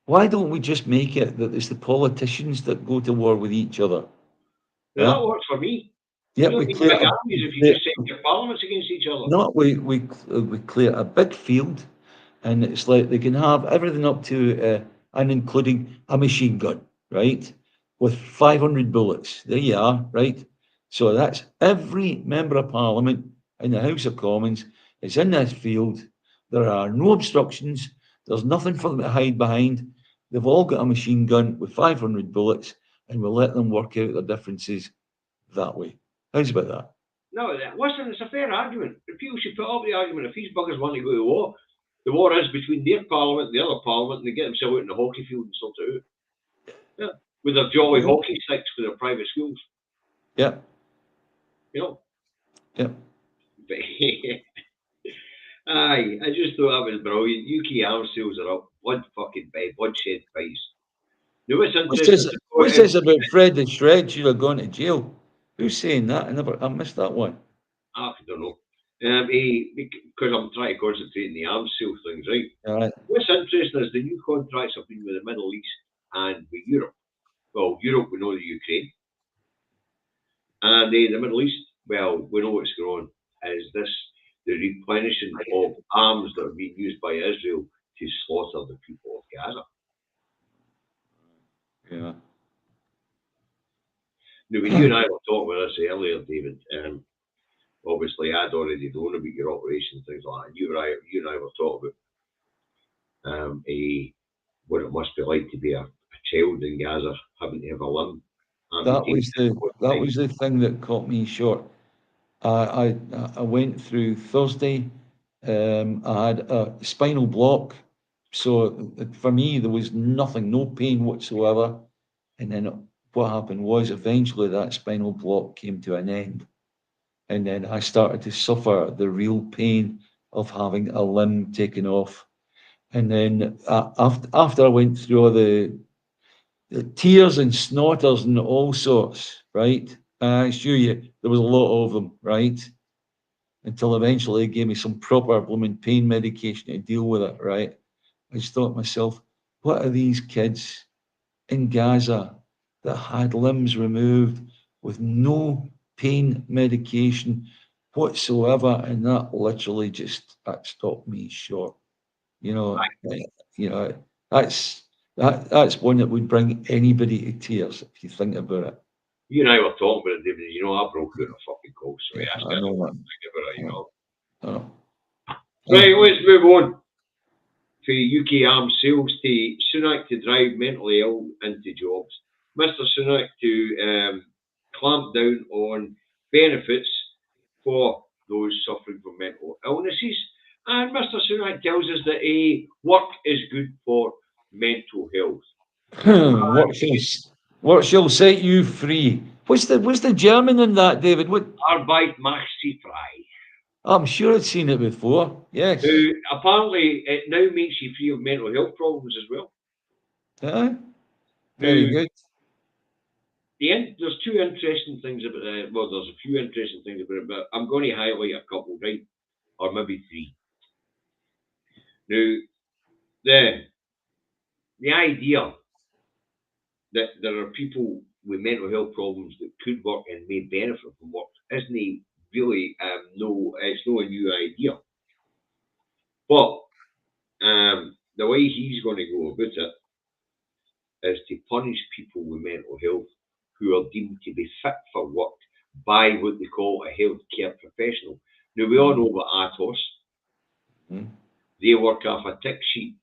why don't we just make it that it's the politicians that go to war with each other? Now Yeah, that works for me. yeah, You don't we need clear big a, armies if you clear, just set your parliaments against each other. no, we clear a big field, and it's like they can have everything up to and including a machine gun, right, with 500 bullets. There you are, right. So that's every member of Parliament in the House of Commons is in this field. There are no obstructions. There's nothing for them to hide behind. They've all got a machine gun with 500 bullets, and we'll let them work out their differences that way. How's about that? No, listen, it's a fair argument. People should put up the argument. If these buggers want to go to war, the war is between their parliament and the other parliament, and they get themselves out in the hockey field and sort it out. Yeah. With their jolly Yeah, hockey sticks for their private schools. yeah, You know. yeah. But Aye, I just thought that was brilliant. UK arms sales are up. Bloodshed price. Now, what's interesting, What's this about Fred the Shred should have gone to jail? Who's saying that? I missed that one. I don't know. Because I'm trying to concentrate on the arms sale things, right? All right. What's interesting is the new contracts have been with the Middle East and with Europe. Well, Europe, we know the Ukraine. And the Middle East, well, we know what's going on. Is this the replenishing of arms that are being used by Israel to slaughter the people of Gaza? Yeah. Now, when you and I were talking about this earlier, David, obviously I'd already known about your operation and things like that. You and I were talking about what it must be like to be a child in Gaza having to have a limb That amputated was at the one that time. was the thing that caught me short. I went through Thursday. I had a spinal block, so for me there was nothing, no pain whatsoever. And then what happened was eventually that spinal block came to an end, and then I started to suffer the real pain of having a limb taken off. And then after I went through all the tears and snorters and all sorts, right? I assure you, there was a lot of them, right? Until eventually they gave me some proper blooming pain medication to deal with it, right? I just thought to myself, what are these kids in Gaza that had limbs removed with no pain medication whatsoever? And that literally just that stopped me short. You know, you know, that's one that would bring anybody to tears if you think about it. You and I were talking about it, David. You know, I broke out a fucking cold Yeah, sweat. I I still know don't that. think about it, I you know. know. I know. Right, Um, let's move on to UK arms sales to Sunak to drive mentally ill into jobs. Mr. Sunak to clamp down on benefits for those suffering from mental illnesses. And Mr. Sunak tells us that work is good for mental health. what shall what shall set you free? What's the German in that, David? What Arbeit macht sie frei. I'm sure I'd seen it before. Yes. Apparently, it now makes you free of mental health problems as well. Yeah. Very Now, good. there's two interesting things about it. Well, there's a few interesting things about it, but I'm going to highlight a couple, right? Or maybe three. Now, the the idea that there are people with mental health problems that could work and may benefit from work isn't really no, it's no a new idea. But the way he's going to go about it is to punish people with mental health who are deemed to be fit for work by what they call a healthcare professional. Now, we all know about ATOS. Mm. They work off a tick sheet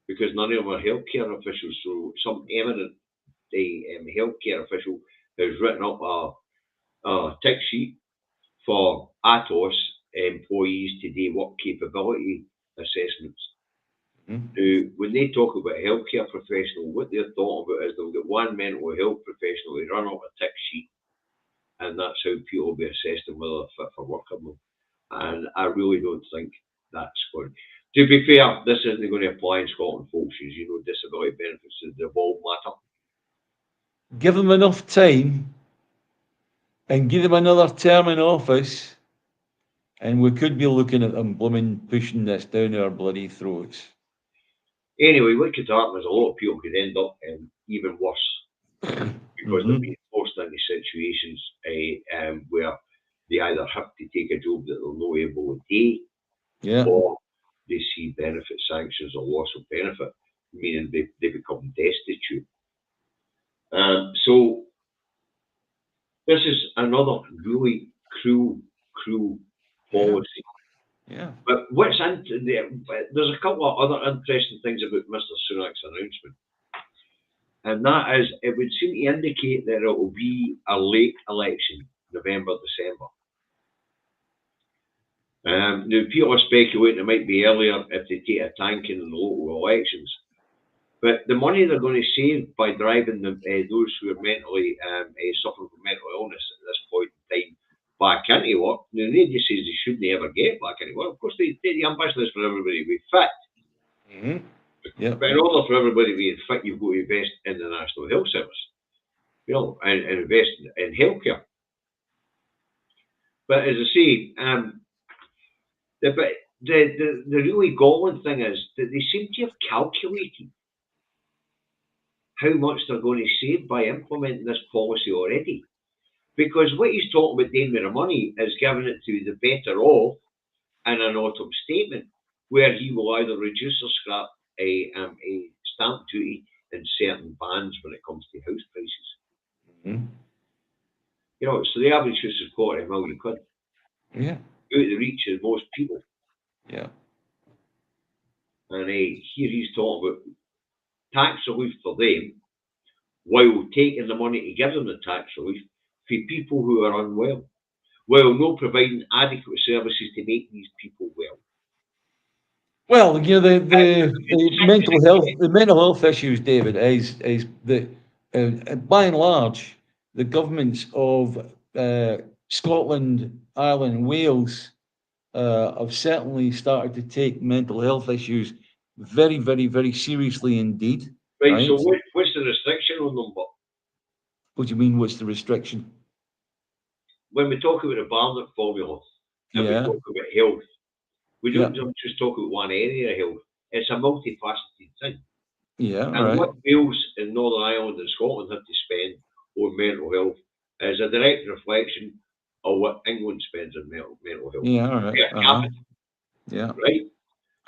because none of them are healthcare officials. So, some eminent healthcare official has written up a tick sheet for ATOS employees to do work capability assessments. Mm. When they talk about a healthcare professional, what they're talking about is they'll get one mental health professional, they run up a tick sheet, and that's how people will be assessed and whether they're fit for work or not. And I really don't think that's going. To be fair, this isn't going to apply in Scotland, folks. As you know, disability benefits is the evolved matter. Give them enough time and give them another term in office, and we could be looking at them blooming pushing this down our bloody throats. Anyway, what could happen is a lot of people could end up even worse because they're Mm-hmm. being forced into situations where they either have to take a job that they're not able to do, Yeah. or they see benefit sanctions or loss of benefit, meaning they become destitute. So this is another really cruel Yeah. policy. Yeah. But there's a couple of other interesting things about Mr. Sunak's announcement, and that is it would seem to indicate that it will be a late election, November, December. Now, people are speculating it might be earlier if they take a tanking in the local elections. But the money they're going to save by driving those who are mentally suffering from mental illness at this point in time back into work. Now, nobody says they shouldn't ever get back into work. Of course, the ambition is for everybody to be fit. Mm-hmm. Yeah. But in order for everybody to be fit, you've got to invest in the National Health Service, and invest in healthcare. But as I say, the really galling thing is that they seem to have calculated how much they're going to save by implementing this policy already. Because what he's talking about doing with the money is giving it to the better off in an autumn statement, where he will either reduce or scrap a stamp duty in certain bands when it comes to house prices. Mm-hmm. So the average house is £250,000. Yeah. Out of the reach of most people. Yeah. And here he's talking about tax relief for them, while taking the money to give them the tax relief for people who are unwell, while not providing adequate services to make these people well. Well, the mental health issues, David, is that by and large, the governments of Scotland, Ireland, and Wales have certainly started to take mental health issues very, very, very seriously indeed. Right, so Right? what's the restriction on them? But What do you mean? What's the restriction? when we talk about the Barnett formula and we Yeah. talk about health, we Yeah. don't just talk about one area of health. It's a multifaceted thing. Yeah. And Right. what Wales and Northern Ireland and Scotland have to spend on mental health is a direct reflection of what England spends on mental health Yeah. All right. per capita, Yeah. right?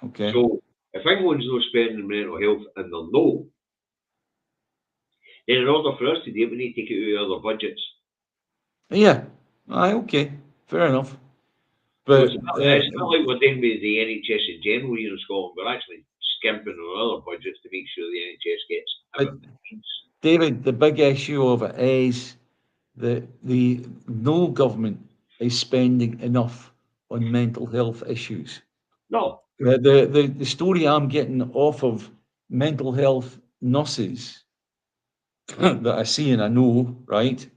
Okay. So if England's not spending mental health and they're no, then in order for us to do it, we need to take it out of other budgets. Yeah. Aye, okay. Fair enough. So But it's not like we're doing with the NHS in general here in Scotland. We're actually skimping on other budgets to make sure the NHS gets but everything it needs. David, the big issue of it is that the no government is spending enough on mental health issues. No, The story I'm getting off of mental health nurses that I see and I know, right,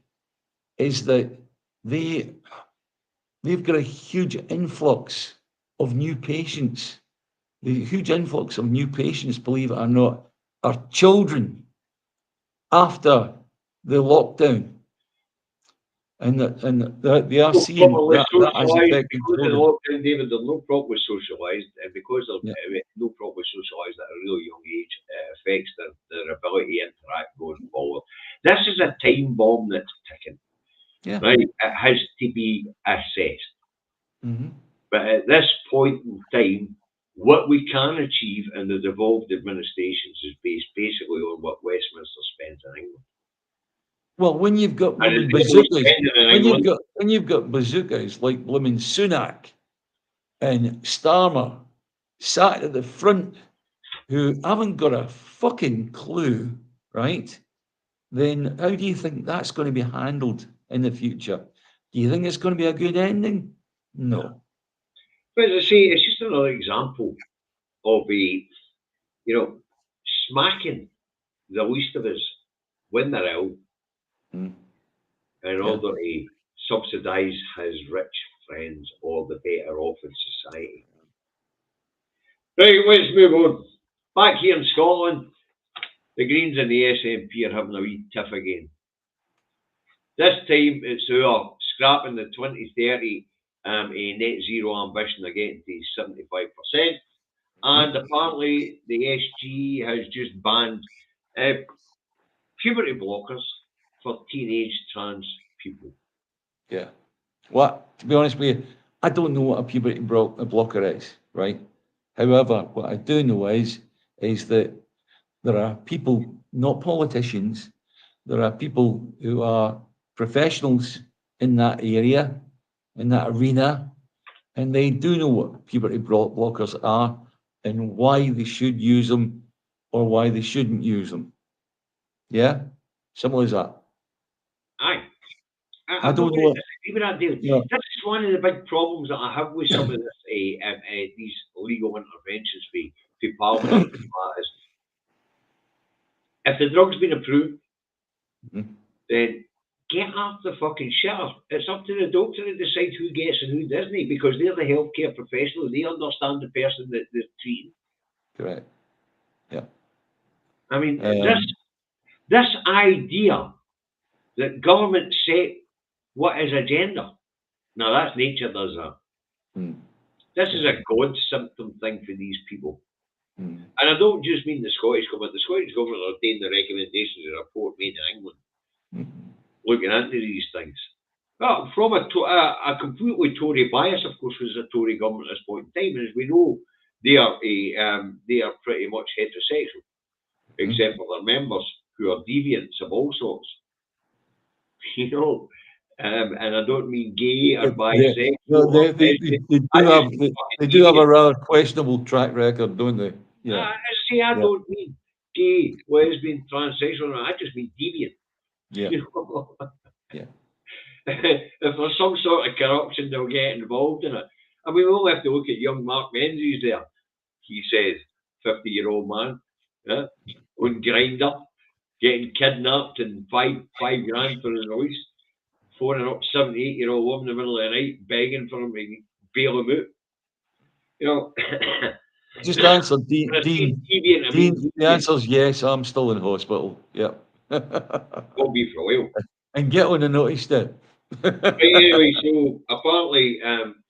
is that they they've got a huge influx of new patients. The huge influx of new patients, believe it or not, are children after the lockdown. And they are no seeing properly that has socialised affected because of the children. lockdown, David. They're not properly socialised, and because Yeah. they're not properly socialised at a really young age, it affects their ability to interact going forward. This is a time bomb that's ticking, Yeah. right? It has to be assessed. Hmm. But at this point in time, what we can achieve in the devolved administrations is based basically on what Westminster spends in England. Well, when you've got And blooming it's what we bazookas, spend in England. when you've got bazookas like blooming Sunak and Starmer sat at the front who haven't got a fucking clue, right? Then how do you think that's going to be handled in the future? Do you think it's going to be a good ending? No. But as I say, it's just another example of you know, smacking the least of us when they're ill Mm. in Yeah. order to subsidise his rich friends or the better off in society. Right, let's move on. Back here in Scotland, the Greens and the SNP are having a wee tiff again. This time it's our scrapping the 2030 a net zero ambition of getting to 75%. And apparently the SG has just banned puberty blockers for teenage trans people. Yeah. What? To be honest with you, I don't know what a puberty blocker is, right? However, what I do know is that there are people, not politicians, there are people who are professionals in that area, in that arena, and they do know what puberty blockers are and why they should use them or why they shouldn't use them. Yeah? Simple as that. Aye. I I'm not don't going know to what, disagree with that, David. you know, This is one of the big problems that I have with some of this, these legal interventions for Parliament and things like that is if the drug's been approved, Mhm. then get off the fucking shitter. It's up to the doctor to decide who gets and who doesn't, because they're the healthcare professionals. They understand the person that they're treating. Correct. Yeah. I mean, Um, this idea that government set what is agenda. Now that's nature does that. mm, This is a God symptom thing for these people. mm, And I don't just mean the Scottish government. The Scottish government are taking the recommendations of a report made in England, mm. looking into these things. Well, from a completely Tory bias, of course, was a Tory government at this point in time. And as we know, they are pretty much heterosexual, except for their members who are deviants of all sorts. You know, and I don't mean gay or bisexual No, or lesbian. they I do just have mean they fucking do have a deviant. rather questionable track record, don't they? Yeah, See, I yeah, don't mean gay, lesbian, transsexual. I just mean deviant. yeah, You know, yeah. if there's some sort of corruption, they'll get involved in it. I mean, we only have to look at young Mark Menzies there. He says, 50-year-old man, yeah, on Grinder, getting kidnapped and five grand for his release, phoning up 78-year-old woman in the middle of the night, begging for him to bail him out. You know, Just answer, when I say Dean. deviant, I Dean, mean the deviant. answer is yes. I'm still in hospital. Yeah, Won't be for a while. and get on the notice then. Right, anyway, so apparently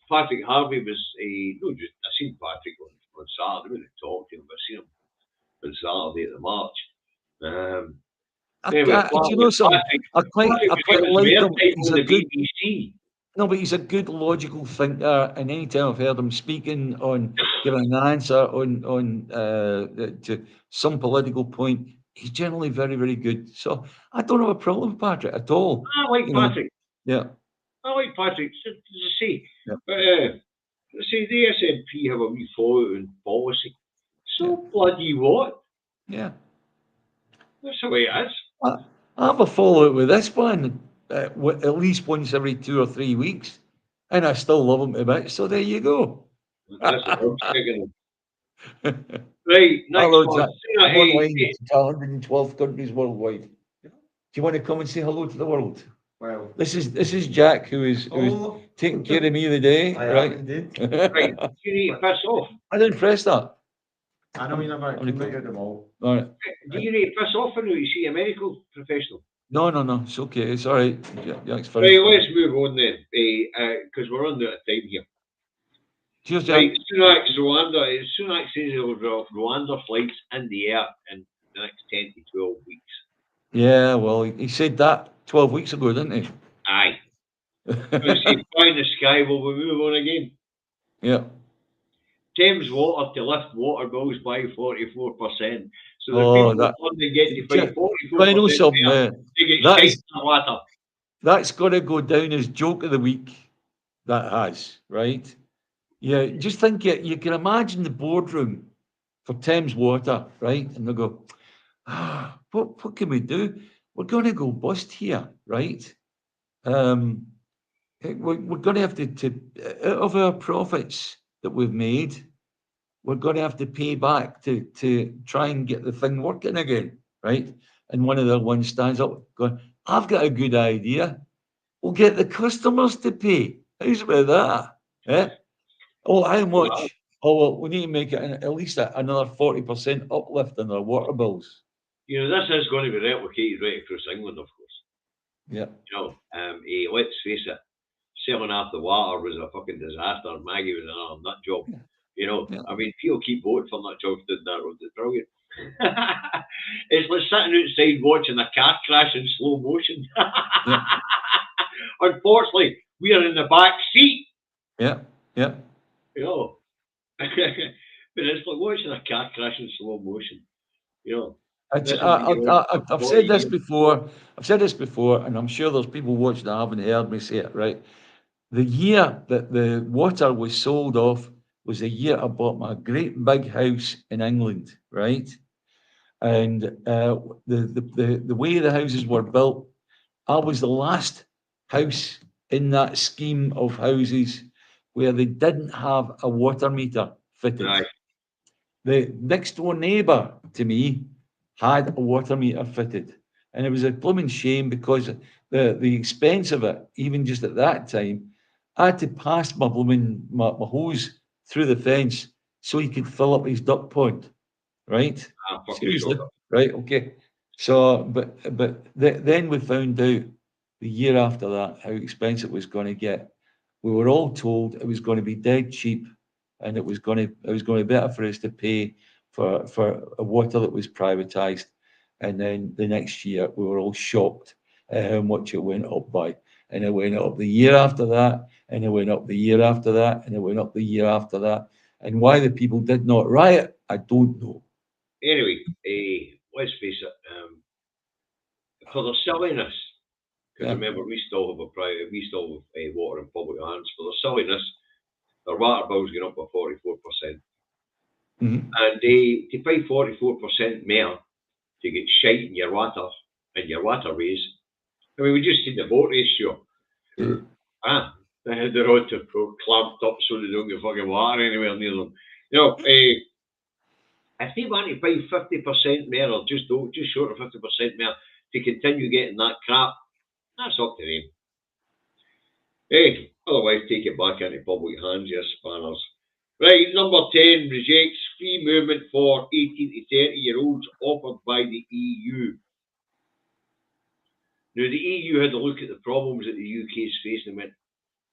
Patrick Harvey was no, just I seen Patrick on Saturday. I didn't talk to him, but I seen him on Saturday at the march. Um, anyway, Do you apparently know something? Patrick I was quite given some like him. airtime He's on a the good BBC. No, but he's a good logical thinker, and any time I've heard him speaking on giving an answer on to some political point, he's generally very, very good. So I don't have a problem with Patrick at all. I like You know, Patrick. yeah, I like Patrick. To see, yeah, but see, the SNP have a wee fallout in policy. yeah, So bloody what? yeah. That's the way it is. I, I have a fallout with this one at least once every 2 or 3 weeks, and I still love him to bits. So there you go. That's what I'm sticking. Right, next Hello, one. Jack. I'm online to 112 countries worldwide. Do you want to come and say hello to the world? Well, This is Jack, who is oh, taking care of me the day, I am right? indeed. Right, you need to piss off. I didn't press that. I know you never Only included them all. All right. Do you need to piss off or no? You see a medical professional? No, it's okay. It's all right. Jack's Right, fine. let's move on then, because we're running out of time here. Cheers, Jack. Right, Sunak's Rwanda. Sunak says he'll drop Rwanda flights in the air in the next 10 to 12 weeks. Yeah, well, he said that 12 weeks ago, didn't he? Aye. Let's see, fly in the sky, will we move on again? Yeah. Thames Water to lift water bills by 44%. So the Oh, people in London get to Jack, pay 44% I know something. there. They get That shite is in the water. that's got to go down as joke of the week. That has, right? Yeah, just think it. You can imagine the boardroom for Thames Water, right? And they go, what can we do? We're going to go bust here, right? Um, we're going to have to out of our profits that we've made, we're going to have to pay back to try and get the thing working again, right? And one of the ones stands up, going, "I've got a good idea. We'll get the customers to pay. How's about that? Eh? Oh, how Well, much? Oh, well, we need to make it at least another 40% uplift in our water bills." you know, this is going to be replicated right across England, of course. Yeah. You know, let's face it, selling off the water was a fucking disaster. Maggie was another nut job. Yeah. You know, Yeah. I mean, people keep voting for nut jobs doing that road. It's brilliant. It's like sitting outside watching a car crash in slow motion. Yeah. Unfortunately, we are in the back seat. Yeah. Yeah. You know, but it's like watching a car crash in slow motion. You know, this is the year I've 40 said this years. before. I've said this before, and I'm sure there's people watching that haven't heard me say it, right? The year that the water was sold off was the year I bought my great big house in England, right? And the way the houses were built, I was the last house in that scheme of houses where they didn't have a water meter fitted. Aye. The next door neighbour to me had a water meter fitted. And it was a blooming shame because the expense of it, even just at that time, I had to pass my blooming my hose through the fence so he could fill up his duck pond, right? Fucking Seriously, shocker. right? Okay. So, then we found out the year after that how expensive it was going to get. We were all told it was going to be dead cheap, and it was going to be better for us to pay for a water that was privatised. And then the next year we were all shocked at how much it went up by, and it went up the year after that, and it went up the year after that, and it went up the year after that. And why the people did not riot, I don't know. Anyway, let's face it, for their silliness, because Yeah. remember, we still have water in public hands. For their silliness, their water bill's going up by 44%. Mhm. And to pay 44% more to get shite in your water and your waterways. I mean, we just seen the vote ratio. Yeah. They had the road to clamped up so they don't get fucking water anywhere near them. If they want to pay 50% more or just short of 50% more to continue getting that crap, that's up to them. Otherwise, take it back into public hands, you spanners. Right, number 10 rejects free movement for 18 to 30-year-olds offered by the EU. Now, the EU had a look at the problems that the UK is facing and went,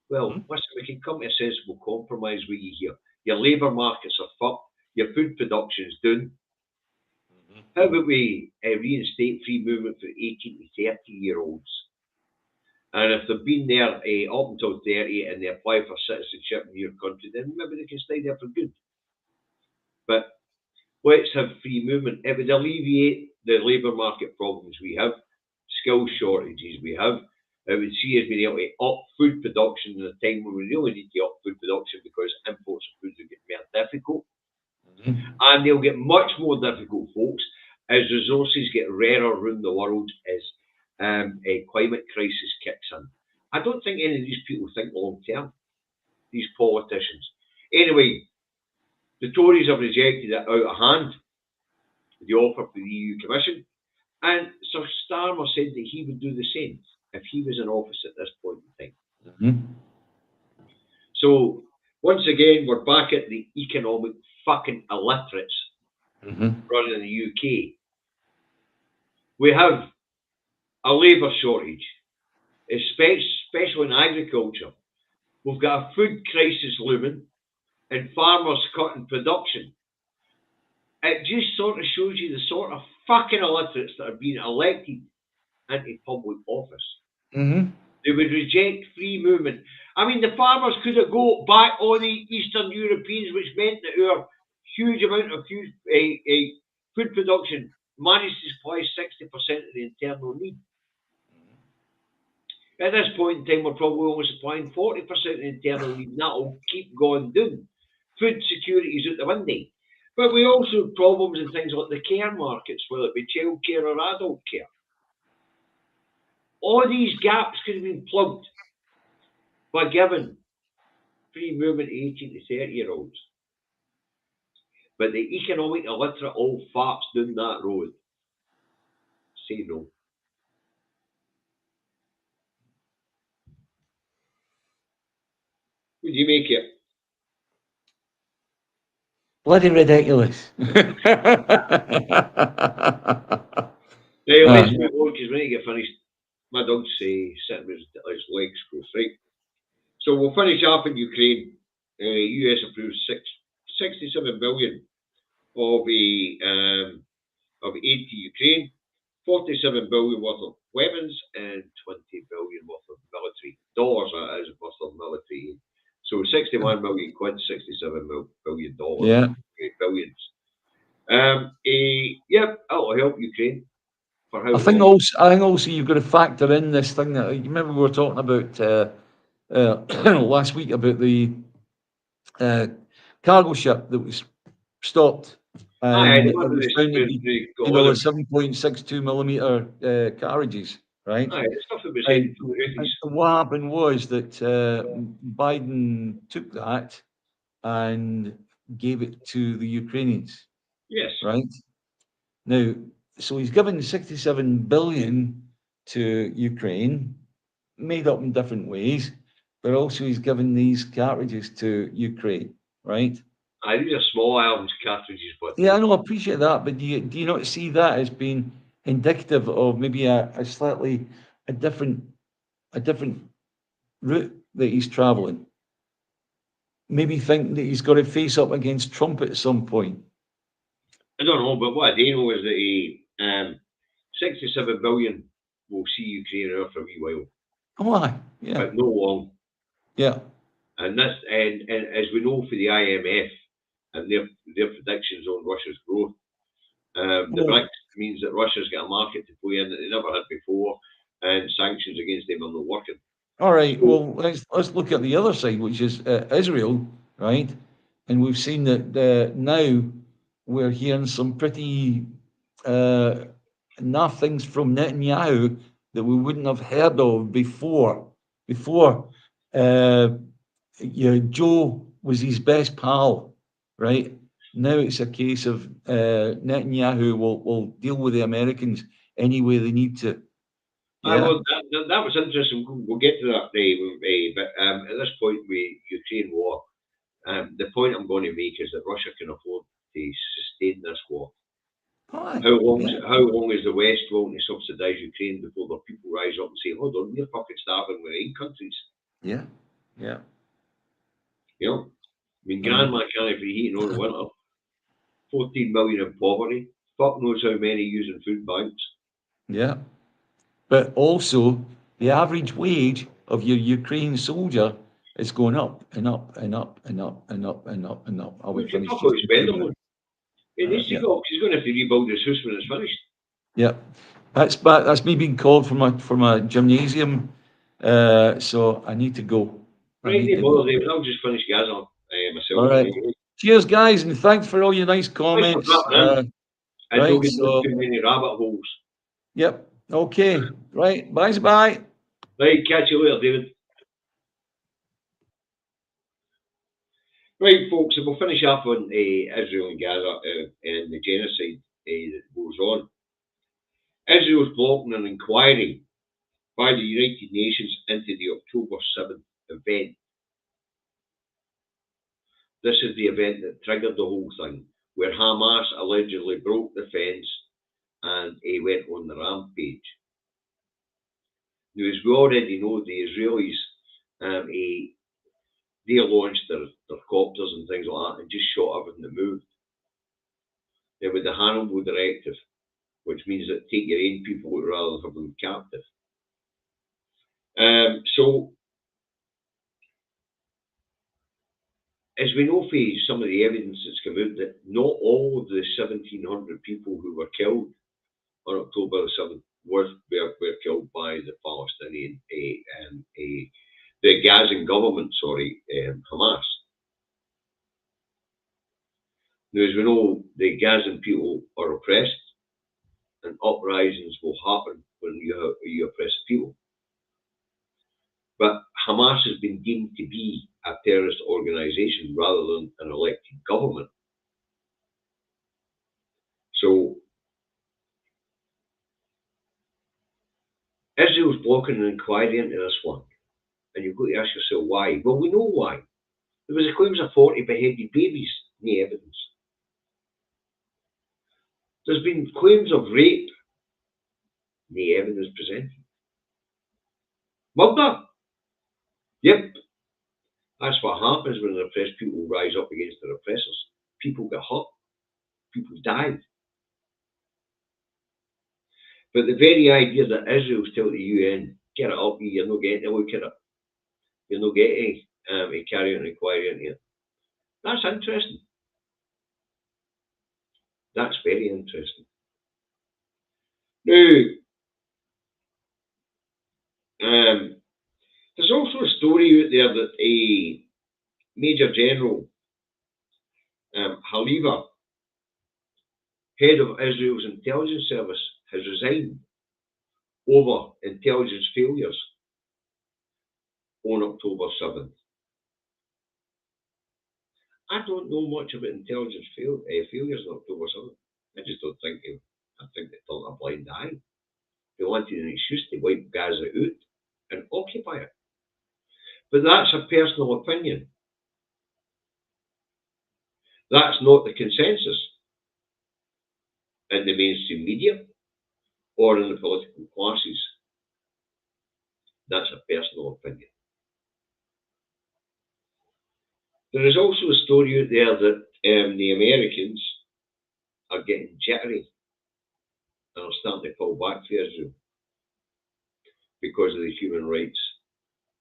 well, listen, we can come to a sensible compromise with you here. Your labour markets are fucked, your food production's down. How about we reinstate free movement for 18 to 30-year-olds? And if they've been there up until 30 and they apply for citizenship in your country, then maybe they can stay there for good. But let's have free movement. It would alleviate the labour market problems we have, skill shortages we have. It would see us being able to up food production in a time when we really need to up food production because imports of foods will get more difficult. And they'll get much more difficult, folks, as resources get rarer around the world as a climate crisis kicks in. I don't think any of these people think long term, these politicians. Anyway, the Tories have rejected it out of hand, the offer from the EU Commission, and Sir Starmer said that he would do the same if he was in office at this point in time. So, once again, we're back at the economic fucking illiterates running in the UK. We have a labour shortage, especially in agriculture. We've got a food crisis looming and farmers cutting production. It just sort of shows you the sort of fucking illiterates that are being elected into public office. They would reject free movement. I mean, the farmers could have go back on the Eastern Europeans, which meant that our huge amount of food production managed to supply 60% of the internal need. At this point in time, we're probably only supplying 40% of the internal need, and that'll keep going down. Food security is out the window. But we also have problems in things like the care markets, whether it be childcare or adult care. All these gaps could have been plugged by giving free movement to 18 to 30-year-olds. But the economic illiterate old farts down that road say no. Would you make it? Bloody ridiculous. Now, let's move on because we need to get finished. My dog's sitting with his legs crossed, right? So we'll finish off in Ukraine. US approves 67 billion of aid to Ukraine, 47 billion worth of weapons, and 20 billion worth of military dollars. That is worth of military aid. So 61 million quid, 67 billion dollars. Yeah. Billions. Yep, that'll help Ukraine. For how I think long? also you've got to factor in this thing that you remember we were talking about last week about the cargo ship that was stopped, and it was found to be, a 7.62 millimeter carriages, right? The stuff that was heading to the And Houthis. what happened was that Biden took that and gave it to the Ukrainians, Yes. right? Now, so he's given 67 billion to Ukraine, made up in different ways, but also he's given these cartridges to Ukraine, right? These are small arms cartridges, but Yeah, I know, I appreciate that, but do you not see that as being indicative of maybe a slightly a different a different route that he's travelling? Maybe think that he's got to face up against Trump at some point. I don't know. But what I do know is that 67 billion will see Ukraine out for a wee while, Oh, aye, yeah, but no long. yeah. And as we know for the IMF and their predictions on Russia's growth, the Well, BRICS means that Russia's got a market to play in that they never had before, and sanctions against them are not working. all right. So Well, let's look at the other side, which is Israel, right? And we've seen that now we're hearing some pretty uh, naff things from Netanyahu that we wouldn't have heard of before. Before, Joe was his best pal, right? Now it's a case of Netanyahu will deal with the Americans any way they need to. Yeah. well, that was interesting. We'll get to that, but at this point with Ukraine war, the point I'm going to make is that Russia can afford to sustain this war. Aye. How long is the West willing to subsidise Ukraine before the people rise up and say, "Hold on, we're fucking starving with 8 countries"? Yeah. Yeah. You know, I mean, I know. grandma can't be heating on the winter. 14 million in poverty. Fuck knows how many using food banks. Yeah. But also, the average wage of your Ukraine soldier is going up and up and up and up and up and up and up. I'll be What's your finished fuck out just in spend 2 them minutes. on? It needs to Yeah. go. He's going to have to rebuild his house when it's finished. Yeah. That's me being called from a gymnasium. So I need to go. I Right, need no to bother, go. David. I'll just finish Gaza All myself. right. Anyway. Cheers, guys, and thanks for all your nice Thanks for comments. dropping in. And don't Right. get down So, too many rabbit holes. yep. Okay. Right. Bye. Bye. Right, catch you later, David. Right, folks, and we'll finish up on Israel and Gaza and the genocide that goes on. Israel's blocking an inquiry by the United Nations into the October 7th event. This is the event that triggered the whole thing, where Hamas allegedly broke the fence and went on the rampage. Now, as we already know, the Israelis they launched their copters and things like that and just shot everything that moved. Then with the Hannibal Directive, which means that take your own people out rather than have them captive. So, as we know from some of the evidence that's come out, that not all of the 1,700 people who were killed on October the 7th were killed by the Palestinian, the Gazan government, Hamas. Now, as we know, the Gazan people are oppressed, and uprisings will happen when you oppress people. But Hamas has been deemed to be a terrorist organization rather than an elected government. So Israel's blocking an inquiry into this one. And you've got to ask yourself why. Well, we know why. There was a claims of 40 beheaded babies, no evidence. There's been claims of rape, no evidence presented. Murder? Yep. That's what happens when the oppressed people rise up against their oppressors. People get hurt. People died. But the very idea that Israel's telling the UN, get it up, you're not getting to look at it. You're not getting to carry out an inquiry into it. That's interesting. That's very interesting. Now, there's also a story out there that a Major General Haliva, head of Israel's intelligence service, has resigned over intelligence failures on October 7th. I don't know much about intelligence failures on October 7th. I just don't think I think they turned a blind eye. They wanted an excuse to wipe Gaza out and occupy it. But that's a personal opinion. That's not the consensus in the mainstream media or in the political classes. That's a personal opinion. There is also a story out there that the Americans are getting jittery and are starting to pull back for Israel because of the human rights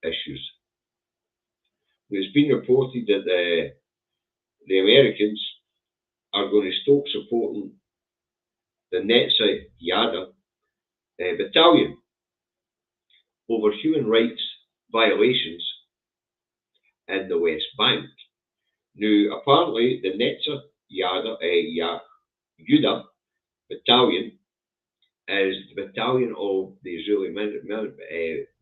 issues. It's been reported that the Americans are going to stop supporting the Netza Yada battalion over human rights violations in the West Bank. Now, apparently, the Netza Yuda battalion is the battalion of the Israeli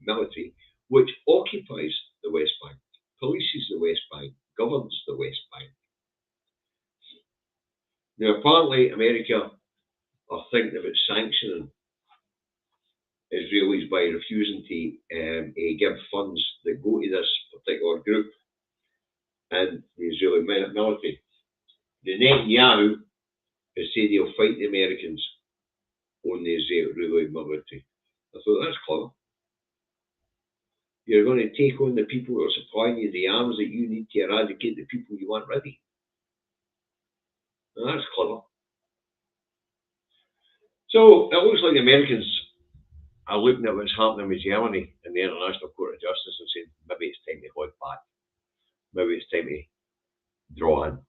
military which occupies the West Bank, polices the West Bank, governs the West Bank. Now, apparently, America are thinking about sanctioning Israelis by refusing to give funds that go to this particular group and the Israeli military. The Netanyahu has said he'll fight the Americans on the Israeli military. I thought, that's clever. You're going to take on the people who are supplying you the arms that you need to eradicate the people you want ready. Now, that's clever. So it looks like the Americans are looking at what's happening with Germany in the International Court of Justice and saying, maybe it's time to hold back. Maybe it's time to draw in.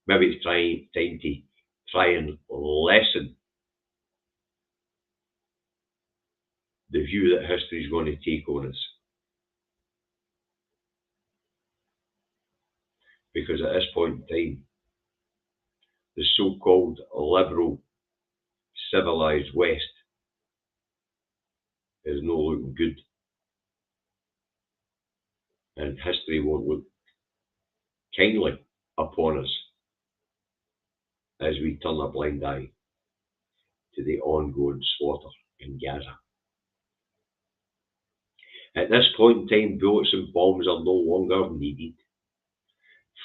Maybe it's time to try and lessen the view that history is going to take on us. Because at this point in time, the so-called liberal, civilized West is no looking good. And history won't look kindly upon us as we turn a blind eye to the ongoing slaughter in Gaza. At this point in time, bullets and bombs are no longer needed.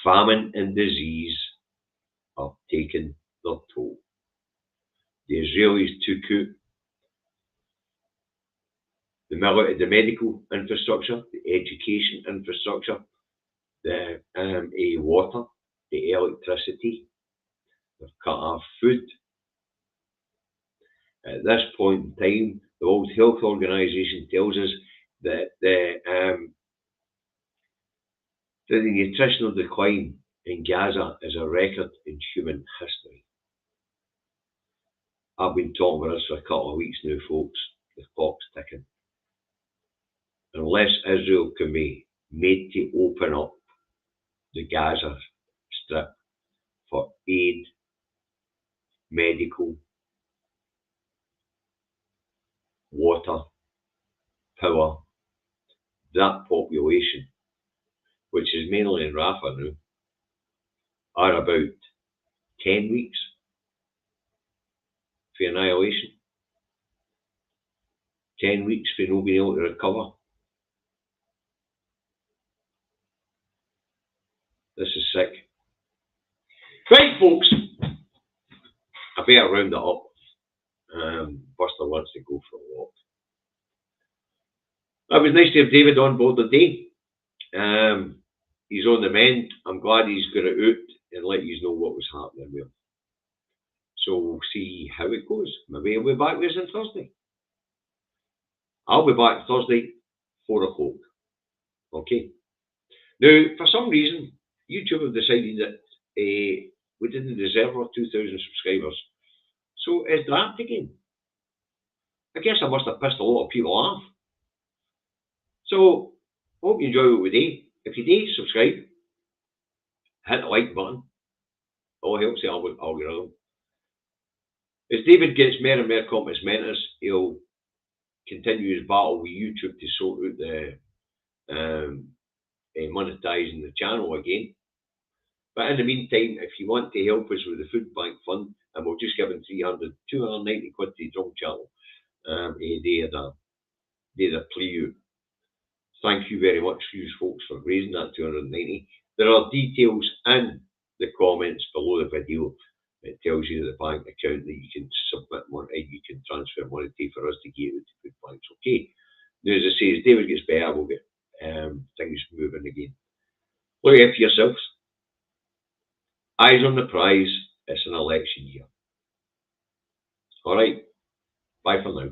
Famine and disease are taking their toll. The Israelis took out the medical infrastructure, the education infrastructure, the water, the electricity. They've cut off food. At this point in time, the World Health Organization tells us that the nutritional decline in Gaza is a record in human history. I've been talking about this for a couple of weeks now, folks. The clock's ticking. Unless Israel can be made to open up the Gaza Strip for aid, medical, water, power, that population, which is mainly in Rafah now, are about 10 weeks for annihilation. 10 weeks for not being able to recover. This is sick. Right, folks, I better round it up. Buster wants to go for a walk. It was nice to have David on board today. He's on the mend. I'm glad he's got it out and let you know what was happening with him. So we'll see how it goes. Maybe he'll be back with us on Thursday. I'll be back Thursday, 4 o'clock. Okay. Now, for some reason, YouTube have decided that we didn't deserve our 2,000 subscribers. So it's dropped again. I guess I must have pissed a lot of people off. So, hope you enjoy what we do. If you do, subscribe. Hit the like button. All helps the algorithm. As David gets more and more competence mentors, he'll continue his battle with YouTube to sort out the monetizing the channel again. But in the meantime, if you want to help us with the food bank fund, and we're just giving 290 quid to the drum channel, They plea out. Thank you very much, you folks, for raising that 290. There are details in the comments below the video. It tells you the bank account that you can submit money, you can transfer money to for us to get it to good banks. Okay. Now, as I say, as David gets better, we'll get things moving again. Look out for yourselves. Eyes on the prize. It's an election year. All right. Bye for now.